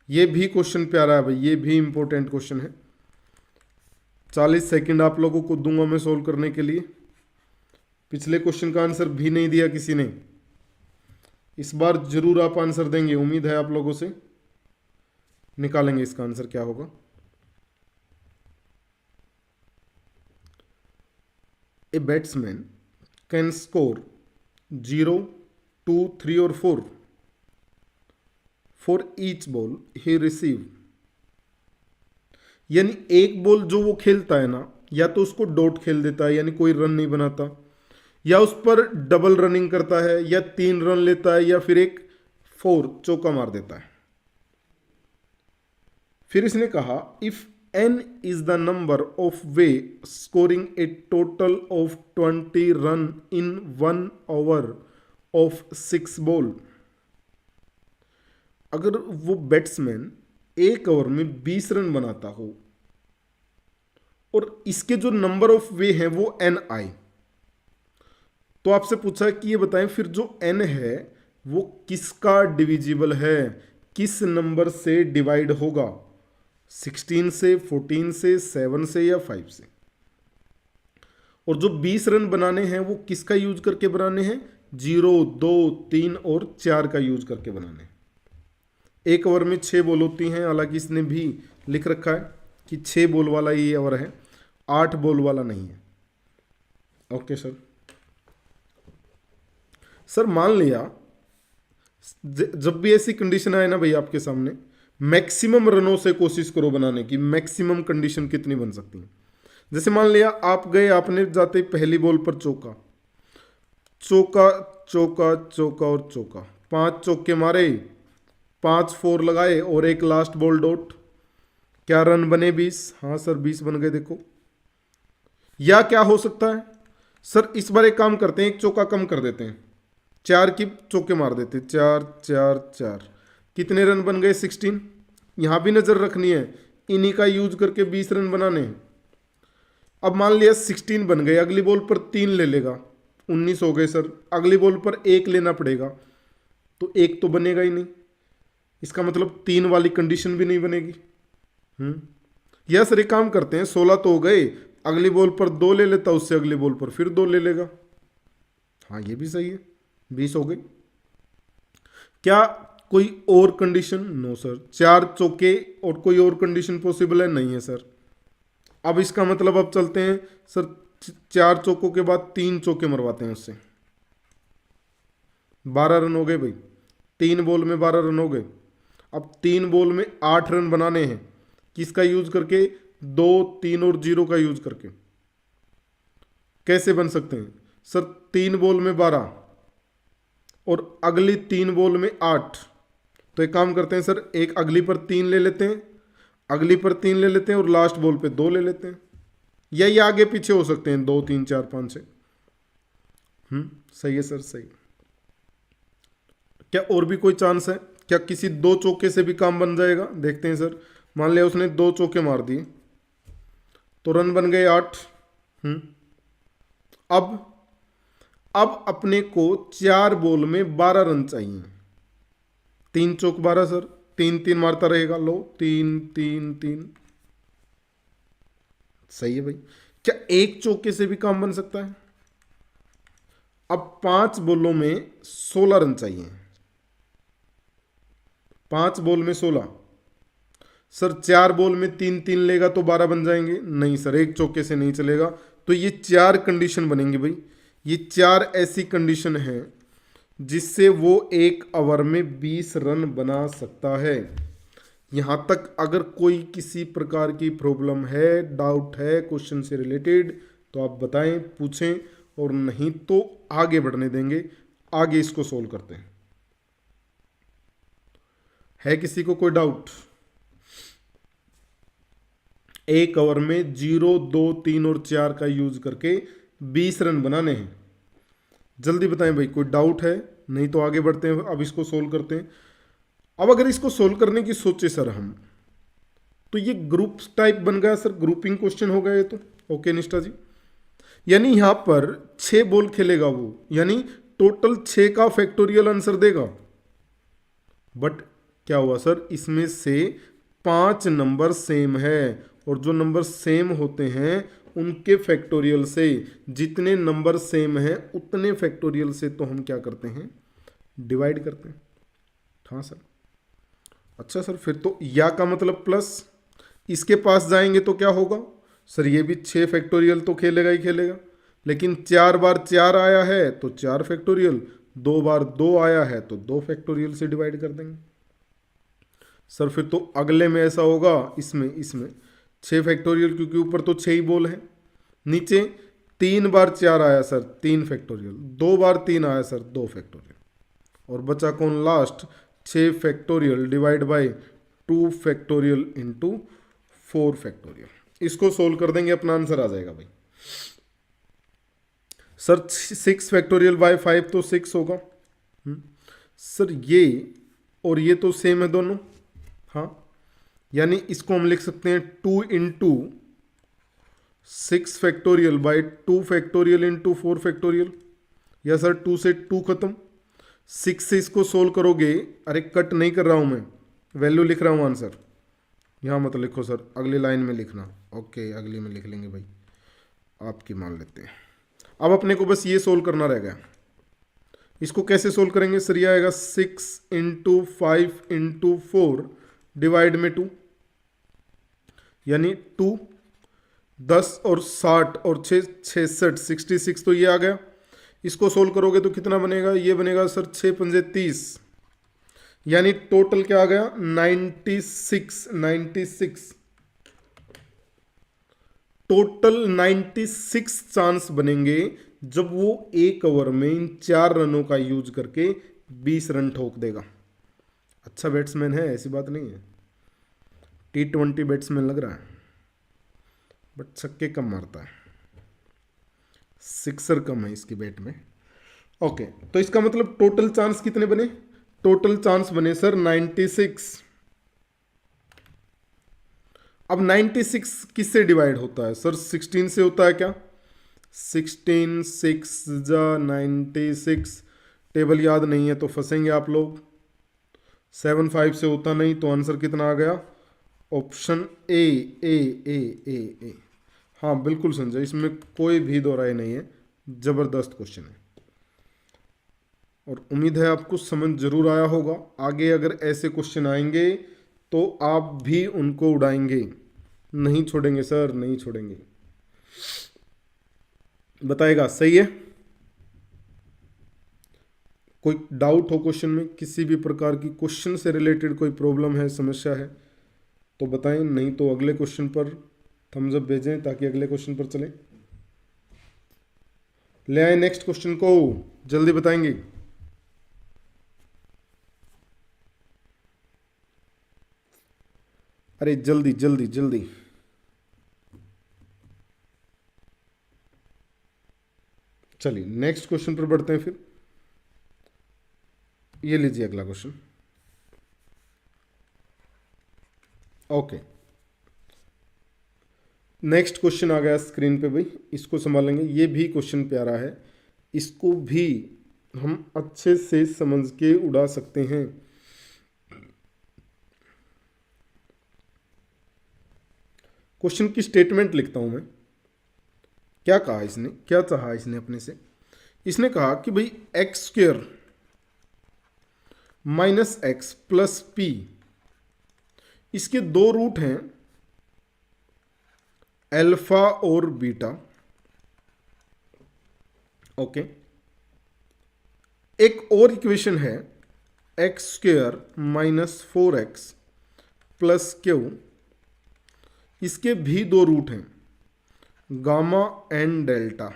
ये भी क्वेश्चन प्यारा है भाई, ये भी इंपॉर्टेंट क्वेश्चन है। 40 सेकंड आप लोगों को दूंगा मैं सोल्व करने के लिए। पिछले क्वेश्चन का आंसर भी नहीं दिया किसी ने, इस बार जरूर आप आंसर देंगे, उम्मीद है आप लोगों से। निकालेंगे इसका आंसर क्या होगा। A batsman can score 0, 2, 3 or 4 for each ball he receive। यानी एक बॉल जो वो खेलता है ना, या तो उसको डॉट खेल देता है यानी कोई रन नहीं बनाता, या उस पर डबल रनिंग करता है, या 3 रन लेता है, या फिर एक 4 चौका मार देता है। फिर इसने कहा if n is the number of way scoring a total of 20 run in 1 over of 6 ball। अगर वो बैट्समैन एक ओवर में 20 रन बनाता हो और इसके जो नंबर ऑफ वे हैं वो n आए, तो आपसे पूछा कि ये बताएं फिर जो n है वो किसका डिविजिबल है, किस नंबर से डिवाइड होगा, 16 से, 14 से, 7 से या 5 से। और जो 20 रन बनाने हैं वो किसका यूज करके बनाने हैं, 0, 2, 3 और 4 का यूज करके बनाने हैं। एक ओवर में 6 बॉल होती हैं, हालांकि इसने भी लिख रखा है कि 6 बॉल वाला ये ओवर है, 8 बॉल वाला नहीं है। Okay sir. सर मान लिया जब भी ऐसी कंडीशन आए ना भाई आपके सामने, मैक्सिमम रनों से कोशिश करो बनाने की, मैक्सिमम कंडीशन कितनी बन सकती है। जैसे मान लिया आप गए, आपने जाते पहली बॉल पर चौका चौका चौका चौका और चौका, 5 चौके मारे, 5 4 लगाए और एक लास्ट बॉल डॉट, क्या रन बने 20। हाँ सर 20 बन गए देखो। या क्या हो सकता है सर, इस बार एक काम करते हैं, एक चौका कम कर देते हैं, 4 की चौके मार देते, 4 4 4, कितने रन बन गए 16। यहां भी नजर रखनी है, इन्हीं का यूज करके 20 रन बनाने हैं। अब मान लिया 16 बन गए, अगली बॉल पर 3 ले लेगा, 19 हो गए सर। अगली बॉल पर 1 लेना पड़ेगा, तो 1 तो बनेगा ही नहीं, इसका मतलब 3 वाली कंडीशन भी नहीं बनेगी। या सर एक काम करते हैं, 16 तो हो गए, अगली बॉल पर 2 ले लेता, उससे अगली बॉल पर फिर 2 ले लेगा। हाँ ये भी सही है, 20 हो गई। क्या कोई और कंडीशन? नो सर, 4 चौके और कोई और कंडीशन पॉसिबल है? नहीं है सर। अब इसका मतलब अब चलते हैं सर, 4 चौकों के बाद 3 चौके मरवाते हैं उससे, 12 रन हो गए भाई, 3 बॉल में 12 रन हो गए। अब 3 बॉल में 8 रन बनाने हैं, किसका यूज करके, 2, 3 और 0 का यूज करके। कैसे बन सकते हैं सर 3 बॉल में 12 और अगली 3 बॉल में 8। तो एक काम करते हैं सर, एक अगली पर 3 ले लेते हैं, अगली पर 3 ले लेते हैं और लास्ट बॉल पे 2 ले लेते हैं, या ये आगे पीछे हो सकते हैं 2 3 4 5 6। सही है सर, सही। क्या और भी कोई चांस है? क्या किसी 2 चौके से भी काम बन जाएगा? देखते हैं सर। मान लिया उसने 2 चौके मार दिए तो रन बन गए 8। अब अपने को 4 बॉल में 12 रन चाहिए। 3 चौक 12 सर, 3 3 मारता रहेगा। लो 3 3 3। सही है भाई। क्या एक चौके से भी काम बन सकता है? अब 5 बॉलों में 16 रन चाहिए। 5 बॉल में 16। सर 4 बॉल में 3 3 लेगा तो 12 बन जाएंगे। नहीं सर, एक चौके से नहीं चलेगा। तो ये 4 कंडीशन बनेंगे भाई। ये 4 ऐसी कंडीशन है जिससे वो एक ओवर में 20 रन बना सकता है। यहां तक अगर कोई किसी प्रकार की प्रॉब्लम है, डाउट है क्वेश्चन से रिलेटेड, तो आप बताएं, पूछें, और नहीं तो आगे बढ़ने देंगे। आगे इसको सोल्व करते हैं। है किसी को कोई डाउट? एक ओवर में 0 2 3 और 4 का यूज करके 20 रन बनाने हैं। जल्दी बताएं भाई, कोई डाउट है? नहीं तो आगे बढ़ते हैं, अब इसको सोल्व करते हैं। अब अगर इसको सोल्व करने की सोचे सर हम, तो ये ग्रुप टाइप बन गया सर, ग्रुपिंग क्वेश्चन हो गया ये तो। ओके निष्ठा जी, यानी यहां पर 6 बॉल खेलेगा वो, यानी टोटल 6 का फैक्टोरियल आंसर देगा। बट क्या हुआ सर, इसमें से 5 नंबर सेम है, और जो नंबर सेम होते हैं उनके फैक्टोरियल से, जितने नंबर सेम हैं उतने फैक्टोरियल से तो हम क्या करते हैं, डिवाइड करते हैं। हाँ सर। अच्छा सर, फिर तो या का मतलब प्लस, इसके पास जाएंगे तो क्या होगा सर, ये भी 6 फैक्टोरियल तो खेलेगा ही खेलेगा, लेकिन 4 बार 4 आया है तो 4 फैक्टोरियल, 2 बार 2 आया है तो 2 फैक्टोरियल से डिवाइड कर देंगे। सर फिर तो अगले में ऐसा होगा, इसमें 6 फैक्टोरियल, क्योंकि ऊपर तो 6 ही बॉल है। नीचे 3 बार 4 आया सर, 3 फैक्टोरियल, 2 बार 3 आया सर, 2 फैक्टोरियल, और बचा कौन last, 6 factorial divide by 2 factorial into 4 factorial. इसको सोल्व कर देंगे, अपना आंसर आ जाएगा भाई। सर 6 फैक्टोरियल बाय 5 तो 6 होगा। सर ये और ये तो सेम है दोनों। हाँ, यानी इसको हम लिख सकते हैं 2 into 6 factorial by 2 factorial into 4 factorial, या सर 2 से 2 खत्म। 6 से इसको सोल्व करोगे, अरे कट नहीं कर रहा हूं मैं, वैल्यू लिख रहा हूं आंसर। यहां मत लिखो सर, अगली लाइन में लिखना। ओके, अगली में लिख लेंगे भाई, आपकी मान लेते हैं। अब अपने को बस ये सोल्व करना रह गया। इसको कैसे सोल्व करेंगे सर, ये आएगा 6 इंटू 5 इंटू 4 डिवाइड में 2, यानी 2 10 और 60 और 6 66 66, तो ये आ गया। इसको सोल्व करोगे तो कितना बनेगा, ये बनेगा सर 6 पंजे 30, यानी टोटल क्या आ गया 96 टोटल 96 चांस बनेंगे जब वो एक ओवर में इन 4 रनों का यूज करके 20 रन ठोक देगा। अच्छा बैट्समैन है, ऐसी बात नहीं है, T20 बैट्समैन लग रहा है, बट छक्के कम मारता है, सिक्सर कम है इसकी बैट में। ओके, तो इसका मतलब टोटल चांस कितने बने, टोटल चांस बने सर 96। अब 96 किससे डिवाइड होता है सर, 16 से होता है क्या, 16 6 जा 96, टेबल याद नहीं है तो फंसेंगे आप लोग। 7 5 से होता नहीं, तो आंसर कितना आ गया, ऑप्शन ए ए ए ए ए। हाँ बिल्कुल संजय, इसमें कोई भी दो राय नहीं है, जबरदस्त क्वेश्चन है, और उम्मीद है आपको समझ जरूर आया होगा। आगे अगर ऐसे क्वेश्चन आएंगे तो आप भी उनको उड़ाएंगे, नहीं छोड़ेंगे सर, नहीं छोड़ेंगे। बताएगा, सही है? कोई डाउट हो क्वेश्चन में, किसी भी प्रकार की क्वेश्चन से रिलेटेड कोई प्रॉब्लम है, समस्या है तो बताएं, नहीं तो अगले क्वेश्चन पर थम्स अप भेजें ताकि अगले क्वेश्चन पर चलें। ले आए नेक्स्ट क्वेश्चन को, जल्दी बताएंगे। अरे जल्दी जल्दी जल्दी। चलिए नेक्स्ट क्वेश्चन पर बढ़ते हैं फिर। ये लीजिए अगला क्वेश्चन। ओके, नेक्स्ट क्वेश्चन आ गया स्क्रीन पे भाई, इसको संभालेंगे। ये भी क्वेश्चन प्यारा है, इसको भी हम अच्छे से समझ के उड़ा सकते हैं। क्वेश्चन की स्टेटमेंट लिखता हूं मैं। क्या कहा इसने, क्या चाहा इसने अपने से? इसने कहा कि भाई x square minus x plus P, इसके दो रूट हैं, अल्फा और बीटा। ओके, एक और इक्वेशन है x square minus 4x plus Q, इसके भी दो रूट हैं, गामा एंड डेल्टा।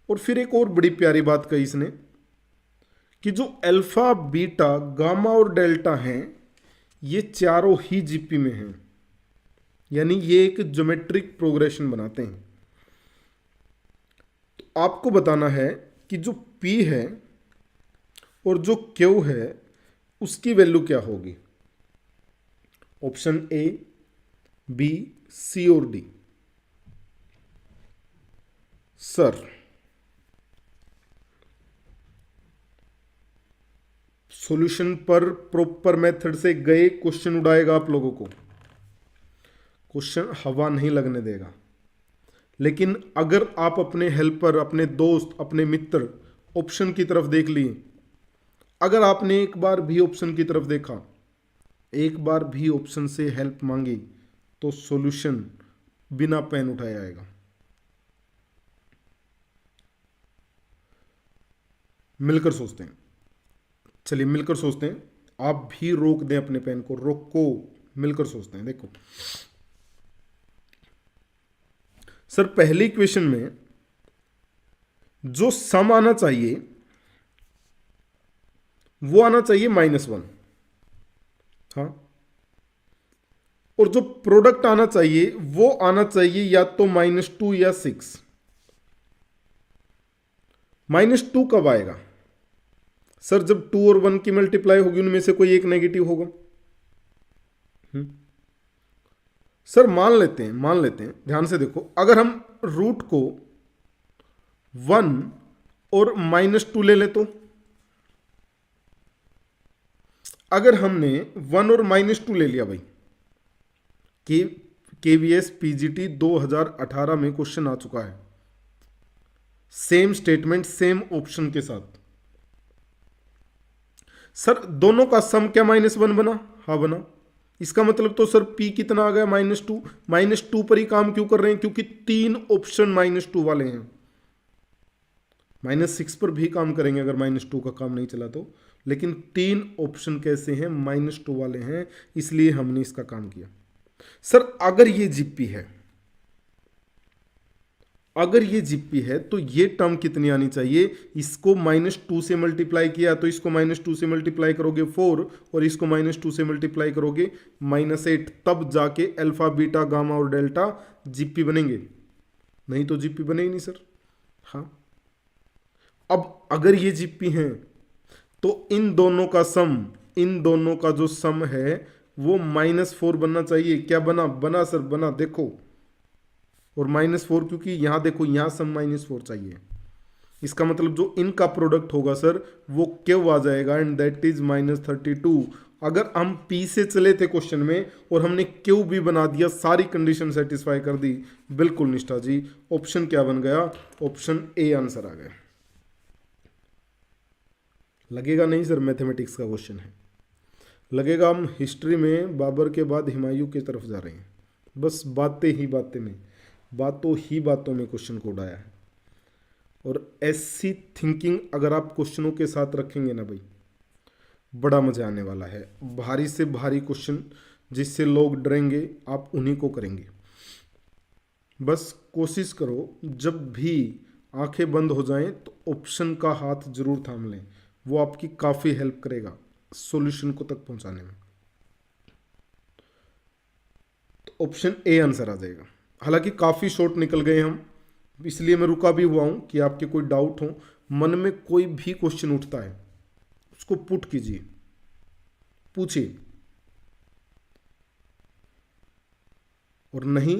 और फिर एक और बड़ी प्यारी बात कही इसने कि जो अल्फा बीटा गामा और डेल्टा हैं, ये चारों ही जीपी में हैं, यानी ये एक ज्योमेट्रिक प्रोग्रेशन बनाते हैं। तो आपको बताना है कि जो P है और जो Q है उसकी वैल्यू क्या होगी। ऑप्शन ए, बी, सी और डी। सर सॉल्यूशन पर प्रॉपर मेथड से गए क्वेश्चन उड़ाएगा आप लोगों को, क्वेश्चन हवा नहीं लगने देगा। लेकिन अगर आप अपने हेल्पर, अपने दोस्त, अपने मित्र ऑप्शन की तरफ देख लिए, अगर आपने एक बार भी ऑप्शन की तरफ देखा, एक बार भी ऑप्शन से हेल्प मांगी, तो सॉल्यूशन बिना पेन उठाए आएगा। मिलकर सोचते हैं, चलिए मिलकर सोचते हैं। आप भी रोक दें अपने पेन को, रोको, मिलकर सोचते हैं। देखो सर, पहली इक्वेशन में जो सम आना चाहिए वो आना चाहिए -1, हाँ, और जो प्रोडक्ट आना चाहिए वो आना चाहिए या तो -2 या 6। -2 कब आएगा सर? जब 2 और 1 की मल्टीप्लाई होगी, उनमें से कोई एक नेगेटिव होगा। सर मान लेते हैं, ध्यान से देखो, अगर हम रूट को 1 और -2 ले ले, तो अगर हमने 1 और -2 ले लिया भाई, KVS PGT 2018 में क्वेश्चन आ चुका है, सेम स्टेटमेंट सेम ऑप्शन के साथ। सर दोनों का सम क्या -1 बना? हाँ बना। इसका मतलब तो सर P कितना आ गया? -2। -2 पर ही काम क्यों कर रहे हैं? क्योंकि 3 ऑप्शन -2 वाले हैं। -6 पर भी काम करेंगे अगर -2 का काम नहीं चला तो, लेकिन 3 ऑप्शन कैसे हैं? -2 वाले हैं, इसलिए हमने इसका काम किया। सर अगर ये जीपी है, अगर ये जीपी है तो ये टर्म कितनी आनी चाहिए? इसको -2 से मल्टीप्लाई किया तो इसको -2 से मल्टीप्लाई करोगे 4, और इसको -2 से मल्टीप्लाई करोगे -8, तब जाके अल्फा बीटा गामा और डेल्टा जीपी बनेंगे, नहीं तो जीपी बने ही नहीं सर। हाँ, अब अगर ये जीपी हैं तो इन दोनों का सम, इन दोनों का जो सम है वो -4 बनना चाहिए। क्या बना? बना सर, बना, देखो। और -4 क्योंकि यहां देखो, यहां सम -4 चाहिए, इसका मतलब जो इनका प्रोडक्ट होगा सर वो क्यों आ जाएगा, एंड दैट इज -32। अगर हम P से चले थे क्वेश्चन में और हमने क्यू भी बना दिया, सारी कंडीशन सेटिस्फाई कर दी, बिल्कुल निष्ठा जी, ऑप्शन क्या बन गया? ऑप्शन ए आंसर आ गया। लगेगा नहीं सर मैथमेटिक्स का क्वेश्चन है, लगेगा हम हिस्ट्री में बाबर के बाद हुमायूं की तरफ जा रहे हैं। बस बातें ही बातें में, बातों ही बातों में क्वेश्चन को उड़ाया है। और ऐसी थिंकिंग अगर आप क्वेश्चनों के साथ रखेंगे ना भाई, बड़ा मजा आने वाला है। भारी से भारी क्वेश्चन जिससे लोग डरेंगे, आप उन्हीं को करेंगे। बस कोशिश करो जब भी आंखें बंद हो जाएं तो ऑप्शन का हाथ जरूर थाम लें, वो आपकी काफ़ी हेल्प करेगा सॉल्यूशन को तक पहुंचाने में। तो ऑप्शन ए आंसर आ जाएगा। हालांकि काफ़ी शॉर्ट निकल गए हम, इसलिए मैं रुका भी हुआ हूं कि आपके कोई डाउट हो, मन में कोई भी क्वेश्चन उठता है उसको पुट कीजिए, पूछिए, और नहीं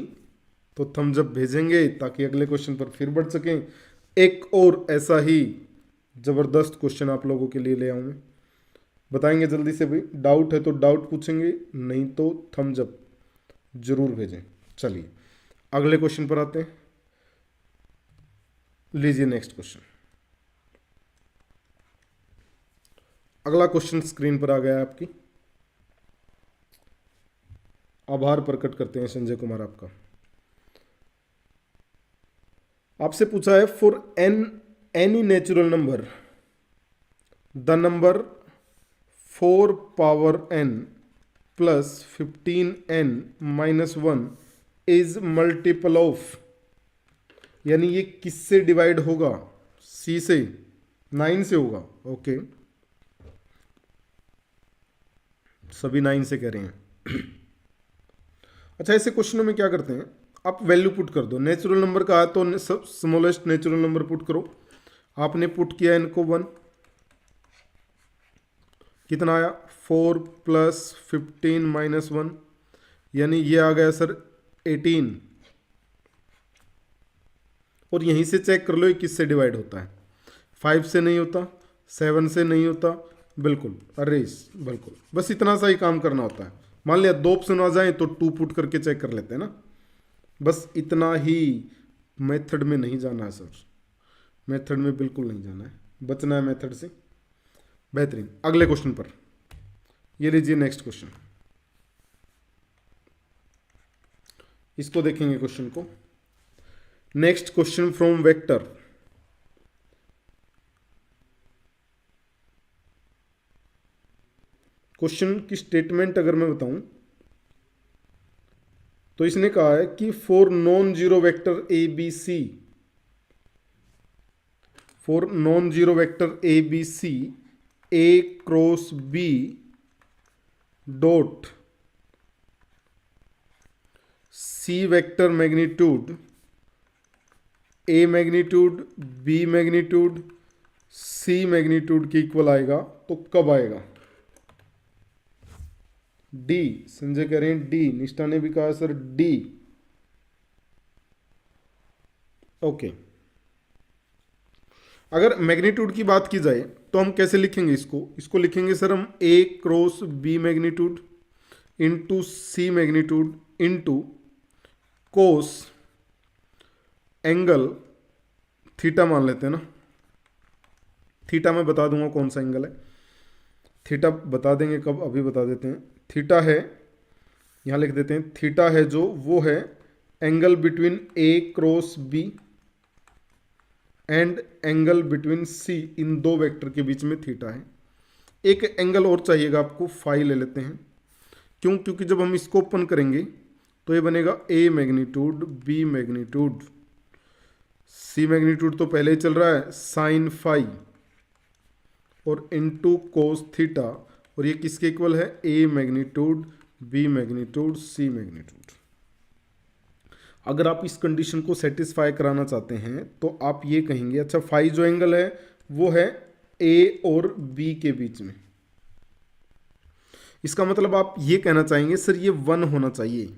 तो थम्स अप भेजेंगे ताकि अगले क्वेश्चन पर फिर बढ़ सकें। एक और ऐसा ही ज़बरदस्त क्वेश्चन आप लोगों के लिए ले आऊँ मैं, बताएंगे जल्दी से भाई। डाउट है तो डाउट पूछेंगे, नहीं तो थम्स अप जरूर भेजें। चलिए अगले क्वेश्चन पर आते हैं। लीजिए नेक्स्ट क्वेश्चन। अगला क्वेश्चन स्क्रीन पर आ गया है आपकी। आभार प्रकट करते हैं संजय कुमार आपका। आपसे पूछा है for any natural number the number 4 power n plus 15n minus 1 is multiple of, यानी ये किससे डिवाइड होगा? सी से, 9 से होगा। ओके, सभी 9 से कह रहे हैं। अच्छा, ऐसे क्वेश्चनों में क्या करते हैं, आप वैल्यू पुट कर दो। नेचुरल नंबर का है तो सब स्मॉलेस्ट नेचुरल नंबर पुट करो। आपने पुट किया इनको 1, कितना आया? 4 प्लस 15 माइनस 1, यानी ये आ गया सर 18। और यहीं से चेक कर लो ये किससे डिवाइड होता है। 5 से नहीं होता, 7 से नहीं होता, बिल्कुल अरेस, बिल्कुल बस इतना सा ही काम करना होता है। मान लिया 2 ऑप्शन आ जाए तो 2 पुट करके चेक कर लेते हैं ना, बस इतना ही। मेथड में नहीं जाना है सर, मेथड में बिल्कुल नहीं जाना है, बचना है मेथड से। बेहतरीन। अगले क्वेश्चन पर ये लीजिए नेक्स्ट क्वेश्चन, इसको देखेंगे क्वेश्चन को। Next question from vector. Question की स्टेटमेंट अगर मैं बताऊं तो इसने कहा है कि for non zero vector A B C, for non zero vector A B C A cross B dot C vector magnitude A magnitude B magnitude C magnitude के इक्वल आएगा, तो कब आएगा? डी, संजय कह रहे हैं डी, निष्ठा ने भी कहा सर डी। ओके, अगर मैग्नीट्यूड की बात की जाए तो हम कैसे लिखेंगे इसको लिखेंगे सर हम A cross B magnitude into C magnitude into cos angle theta मान लेते हैं ना। थीटा मैं बता दूंगा कौन सा एंगल है, थीटा बता देंगे कब, अभी बता देते हैं। थीटा है, यहाँ लिख देते हैं, थीटा है जो वो है angle between A cross B and angle between C, इन दो वेक्टर के बीच में थीटा है। एक एंगल और चाहिएगा आपको, फाई ले लेते हैं। क्यों? क्योंकि जब हम इसको ओपन करेंगे तो ये बनेगा A magnitude B magnitude C magnitude तो पहले ही चल रहा है साइन फाई और इनटू कोस थीटा, और ये किसके इक्वल है? A magnitude B magnitude C magnitude. अगर आप इस कंडीशन को सेटिस्फाई कराना चाहते हैं तो आप ये कहेंगे, अच्छा फाई जो एंगल है वो है ए और बी के बीच में। इसका मतलब आप ये कहना चाहेंगे सर ये 1 होना चाहिए।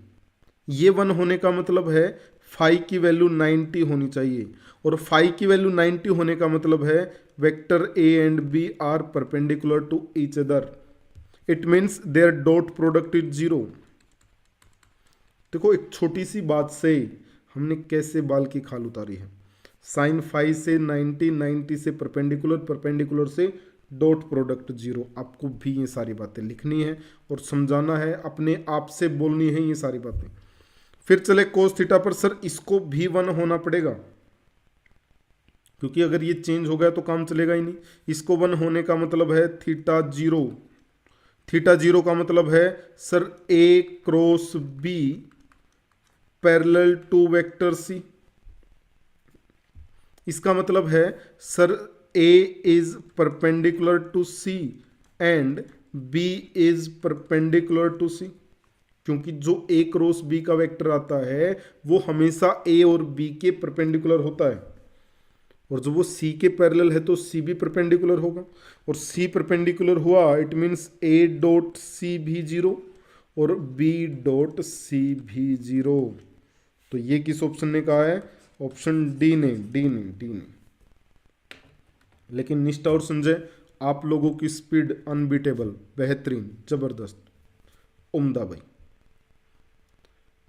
ये 1 होने का मतलब है फाई की वैल्यू 90 होनी चाहिए, और फाई की वैल्यू 90 होने का मतलब है vector A and B are perpendicular to each other, it means their dot product is 0। देखो एक छोटी सी बात से हमने कैसे बाल की खाल उतारी है। साइन फाई से 90, 90 से परपेंडिकुलर, परपेंडिकुलर से डॉट प्रोडक्ट 0। आपको भी ये सारी बातें लिखनी है और समझाना है, अपने आप से बोलनी है ये सारी बातें। फिर चले कोस थीटा पर, सर इसको भी 1 होना पड़ेगा, क्योंकि अगर ये चेंज हो गया तो काम चलेगा ही नहीं। इसको 1 होने का मतलब है थीटा 0, थीटा 0 का मतलब है sir A cross B parallel to vector C. इसका मतलब है sir A is perpendicular to C and B is perpendicular to C, क्योंकि जो ए क्रॉस बी का वेक्टर आता है वो हमेशा ए और बी के परपेंडिकुलर होता है, और जब वो सी के पैरेलल है तो सी भी परपेंडिकुलर होगा, और सी परपेंडिकुलर हुआ it means A dot C भी जीरो और बी डॉट सी भी जीरो। तो ये किस ऑप्शन ने कहा है? ऑप्शन डी ने, डी ने, डी ने। लेकिन निष्ठा और संजय, आप लोगों की स्पीड अनबीटेबल, बेहतरीन, जबरदस्त, उम्दा भाई।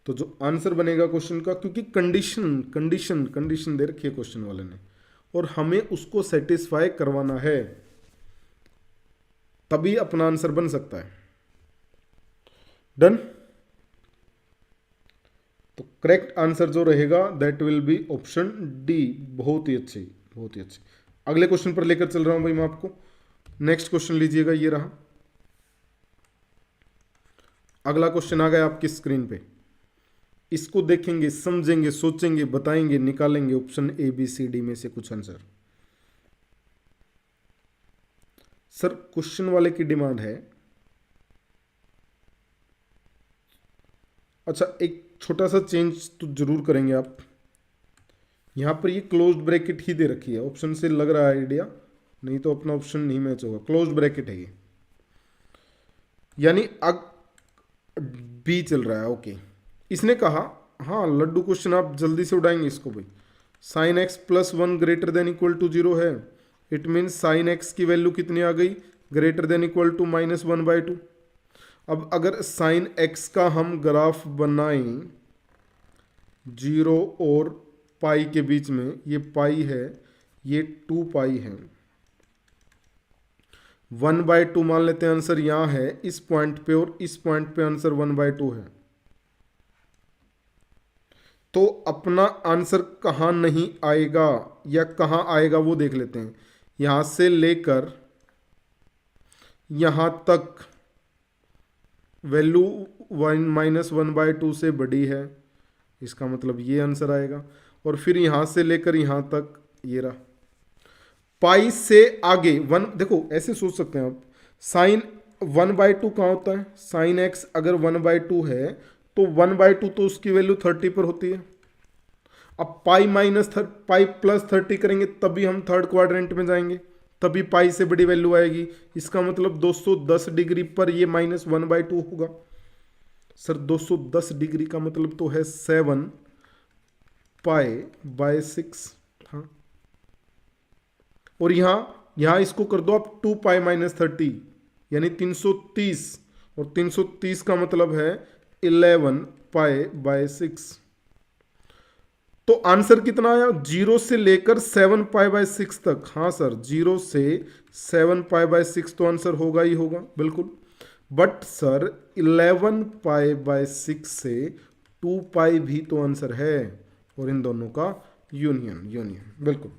तो जो आंसर बनेगा क्वेश्चन का, क्योंकि कंडीशन कंडीशन कंडीशन दे रखी है क्वेश्चन वाले ने और हमें उसको सेटिस्फाई करवाना है, तभी अपना आंसर बन सकता है। डन। तो करेक्ट आंसर जो रहेगा that will be option D. बहुत ही अच्छे, बहुत ही अच्छे। अगले क्वेश्चन पर लेकर चल रहा हूं भाई मैं आपको। नेक्स्ट क्वेश्चन लीजिएगा, ये रहा अगला क्वेश्चन। आ गया आपकी स्क्रीन पे, इसको देखेंगे, समझेंगे, सोचेंगे, बताएंगे, निकालेंगे option A B C D में से कुछ आंसर। सर क्वेश्चन वाले की डिमांड है, अच्छा एक छोटा सा चेंज तो जरूर करेंगे आप। यहां पर ये क्लोज्ड ब्रैकेट ही दे रखी है, ऑप्शन से लग रहा है आइडिया, नहीं तो अपना ऑप्शन नहीं मैच होगा। क्लोज्ड ब्रैकेट है ये, यानी अग बी चल रहा है। ओके, इसने कहा हाँ लड्डू क्वेश्चन आप जल्दी से उड़ाएंगे इसको भाई। Sine x plus one greater than equal to zero है, इट मीन्स साइन एक्स की वैल्यू कितनी आ गई? Greater than equal to minus one by two. अब अगर साइन एक्स का हम ग्राफ बनाएं जीरो और पाई के बीच में, ये पाई है, ये टू पाई है, वन बाई टू मान लेते हैं आंसर यहां है इस पॉइंट पे, और इस पॉइंट पे आंसर वन बाई टू है। तो अपना आंसर कहां नहीं आएगा या कहां आएगा वो देख लेते हैं। यहां से लेकर यहां तक value one minus one by to से बड़ी है, इसका मतलब ये आंसर आएगा। और फिर यहां से लेकर यहां तक ये रहा, पाई से आगे वन। देखो ऐसे सोच सकते हैं आप, साइन वन बाई टू कहाँ होता है? साइन एक्स अगर वन बाई टू है तो वन बाई टू तो उसकी वैल्यू 30 पर होती है। अब पाई माइनस पाई प्लस 30 करेंगे तभी हम थर्ड क्वाड्रेंट में जाएंगे, तभी पाई से बड़ी वैल्यू आएगी। इसका मतलब 210 डिग्री पर ये माइनस वन बाई टू होगा। सर 210 डिग्री का मतलब तो है 7 पाई बाय 6। हाँ, और यहां इसको कर दो आप 2 पाई माइनस 30 यानी 330, और 330 का मतलब है 11 पाई बाय 6। तो आंसर कितना आया? 0 से लेकर 7 पाई बाय 6 तक। हाँ सर, 0 से 7 पाई बाय 6 तो आंसर होगा ही होगा, बिल्कुल। बट सर 11 पाई बाय 6 से 2 पाई भी तो आंसर है, और इन दोनों का यूनियन, बिल्कुल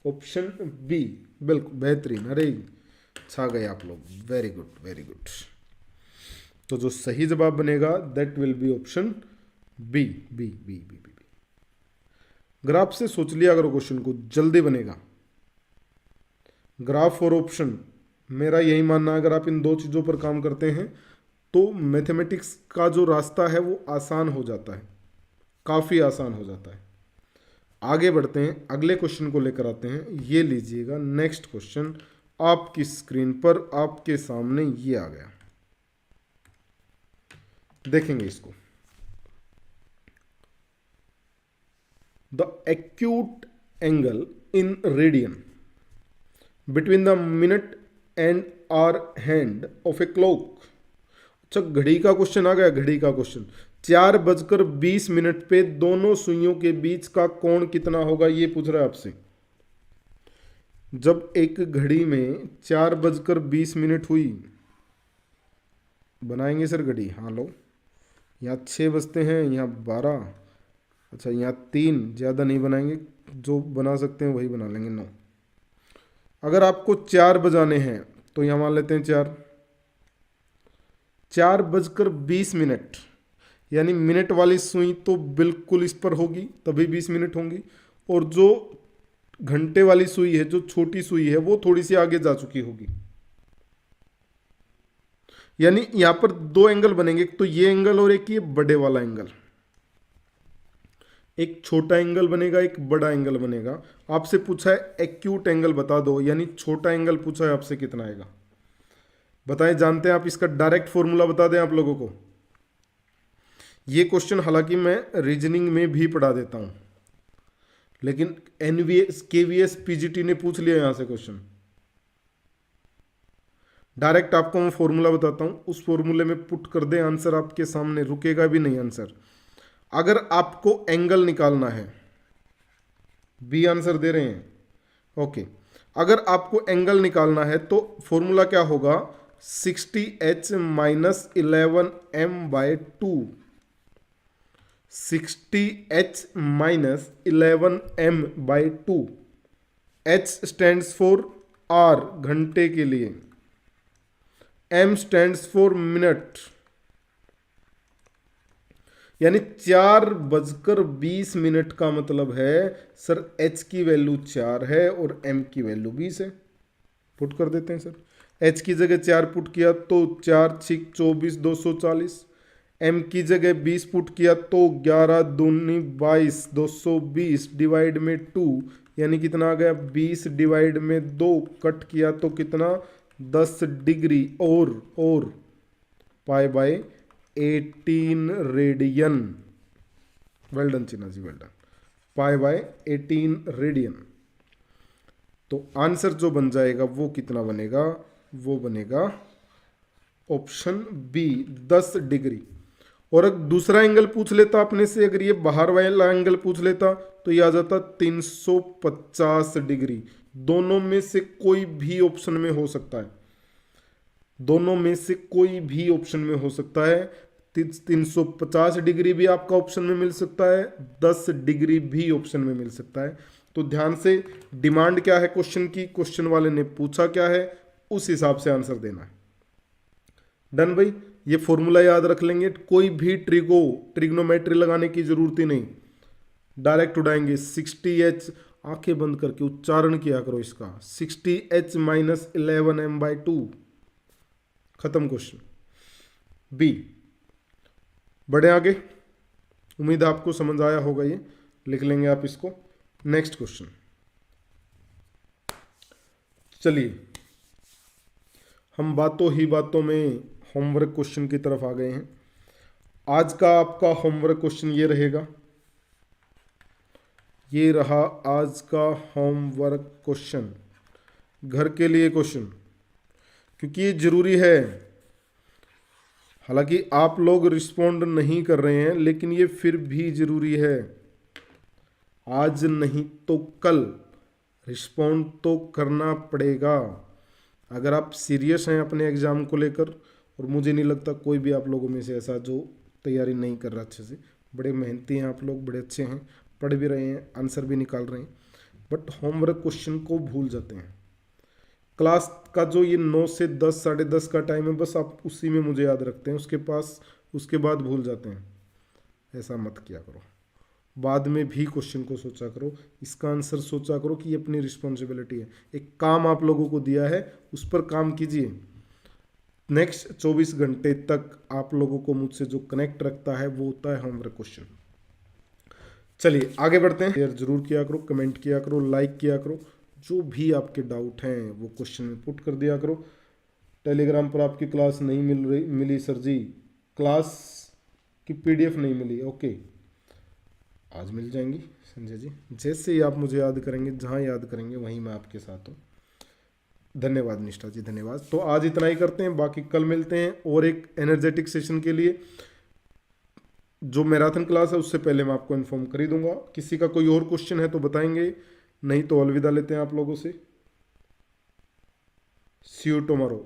ऑप्शन बी, बिल्कुल बेहतरीन। अरे छा गए आप लोग, वेरी गुड, वेरी गुड। तो जो सही जवाब बनेगा that will be option B, B B B B. Graph से सोच लिया करो क्वेश्चन को, जल्दी बनेगा। ग्राफ और ऑप्शन, मेरा यही मानना है अगर आप इन दो चीज़ों पर काम करते हैं तो मैथमेटिक्स का जो रास्ता है वो आसान हो जाता है, काफ़ी आसान हो जाता है। आगे बढ़ते हैं, अगले क्वेश्चन को लेकर आते हैं। ये लीजिएगा नेक्स्ट क्वेश्चन आपकी स्क्रीन पर, आपके सामने ये आ गया, देखेंगे इसको। The acute angle in radian between the minute and hour hand of a clock। अच्छा घड़ी का क्वेश्चन आ गया, घड़ी का क्वेश्चन। 4:20 पे दोनों सुइयों के बीच का कोण कितना होगा, ये पूछ रहा है आपसे। जब एक घड़ी में 4:20 हुई, बनाएंगे सर घड़ी? हाँ लो, यहाँ 6 बजते हैं, यहाँ 12, अच्छा यहाँ 3, ज़्यादा नहीं बनाएंगे, जो बना सकते हैं वही बना लेंगे, 9। अगर आपको 4 बजाने हैं तो यहाँ मान लेते हैं 4, 4:20, यानी मिनट वाली सुई तो बिल्कुल इस पर होगी, तभी 20 मिनट होंगी। और जो घंटे वाली सुई है, जो छोटी सुई है, वो थोड़ी सी आगे जा चुकी होगी। यानी यहां पर दो एंगल बनेंगे, एक तो ये एंगल और एक ये बड़े वाला एंगल। एक छोटा एंगल बनेगा, एक बड़ा एंगल बनेगा। आपसे पूछा है एक्यूट एंगल बता दो, यानी छोटा एंगल पूछा है आपसे, कितना आएगा बताएं। जानते हैं आप इसका डायरेक्ट फॉर्मूला बता दें आप लोगों को। ये क्वेश्चन हालांकि मैं रीजनिंग में भी पढ़ा देता हूं, लेकिन एनवीएस केवीएस पीजीटी ने पूछ लिया यहां से क्वेश्चन। डायरेक्ट आपको मैं फॉर्मूला बताता हूं, उस फॉर्मूले में पुट कर दे आंसर, आपके सामने रुकेगा भी नहीं आंसर। अगर आपको एंगल निकालना है, बी आंसर दे रहे हैं, ओके। अगर आपको एंगल निकालना है तो फॉर्मूला क्या होगा, 60h minus 11m/2। 60h minus 11m/2। h stands for hour, घंटे के लिए, m स्टैंड्स फॉर मिनट, यानी 4:20 का मतलब है सर h की वैल्यू 4 है और m की वैल्यू 20 है। पुट कर देते हैं सर, h की जगह 4 पुट किया तो 4 6 24 240, m की जगह 20 पुट किया तो 11 दूनी 22 220 डिवाइड में 2, यानी कितना आ गया 20 डिवाइड में 2, कट किया तो कितना 10 डिग्री और π/18 रेडियन। वेल डन चिन्हा जी, वेल डन। π/18 रेडियन। तो आंसर जो बन जाएगा वो कितना बनेगा, वो बनेगा ऑप्शन बी 10 डिग्री। और अगर दूसरा एंगल पूछ लेता अपने से, अगर ये बाहर वाला एंगल पूछ लेता तो ये आ जाता 350 डिग्री। दोनों में से कोई भी ऑप्शन में हो सकता है, दोनों में से कोई भी ऑप्शन में हो सकता है। 350 डिग्री भी आपका ऑप्शन में मिल सकता है, 10 डिग्री भी ऑप्शन में मिल सकता है। तो ध्यान से, डिमांड क्या है क्वेश्चन की, क्वेश्चन वाले ने पूछा क्या है, उस हिसाब से आंसर देना है। डन भाई, ये फॉर्मूला याद रख लेंगे, कोई भी ट्रिग्नोमेट्री लगाने की जरूरत ही नहीं, डायरेक्ट उड़ाएंगे। 60h, आंखें बंद करके उच्चारण किया करो इसका, 60h माइनस 11m/2, खत्म क्वेश्चन। बी, बढ़े आगे, उम्मीद आपको समझ आया होगा, ये लिख लेंगे आप इसको। नेक्स्ट क्वेश्चन, चलिए हम बातों ही बातों में होमवर्क क्वेश्चन की तरफ आ गए हैं। आज का आपका होमवर्क क्वेश्चन ये रहेगा, ये रहा आज का होमवर्क क्वेश्चन, घर के लिए क्वेश्चन, क्योंकि ये जरूरी है। हालांकि आप लोग रिस्पॉन्ड नहीं कर रहे हैं, लेकिन ये फिर भी जरूरी है। आज नहीं तो कल रिस्पॉन्ड तो करना पड़ेगा। अगर आप सीरियस हैं अपने एग्जाम को लेकर, और मुझे नहीं लगता कोई भी आप लोगों में से ऐसा जो तैयारी नहीं कर रहा अच्छे से, बड़े मेहनती हैं आप लोग, बड़े अच्छे हैं, पढ़ भी रहे हैं, आंसर भी निकाल रहे हैं, बट होमवर्क क्वेश्चन को भूल जाते हैं। क्लास का जो ये 9 से 10 10:30 का टाइम है, बस आप उसी में मुझे याद रखते हैं, उसके बाद भूल जाते हैं। ऐसा मत किया करो, बाद में भी क्वेश्चन को सोचा करो, इसका आंसर सोचा करो कि ये अपनी रिस्पॉन्सिबिलिटी है। एक काम आप लोगों को दिया है, उस पर काम कीजिए। नेक्स्ट 24 घंटे तक आप लोगों को मुझसे जो कनेक्ट रखता है वो होता है होमवर्क क्वेश्चन। चलिए आगे बढ़ते हैं। शेयर जरूर किया करो, कमेंट किया करो, लाइक किया करो, जो भी आपके डाउट हैं वो क्वेश्चन में पुट कर दिया करो। टेलीग्राम पर आपकी क्लास नहीं मिली सर जी, क्लास की PDF नहीं मिली, ओके, आज मिल जाएंगी संजय जी। जैसे ही आप मुझे याद करेंगे, जहाँ याद करेंगे वहीं मैं आपके साथ हूँ। धन्यवाद निष्ठा जी, धन्यवाद। तो आज इतना ही करते हैं, बाकी कल मिलते हैं और एक एनर्जेटिक सेशन के लिए। जो मैराथन क्लास है उससे पहले मैं आपको इन्फॉर्म कर ही दूंगा। किसी का कोई और क्वेश्चन है तो बताएंगे, नहीं तो अलविदा लेते हैं आप लोगों से। सी यू टुमारो।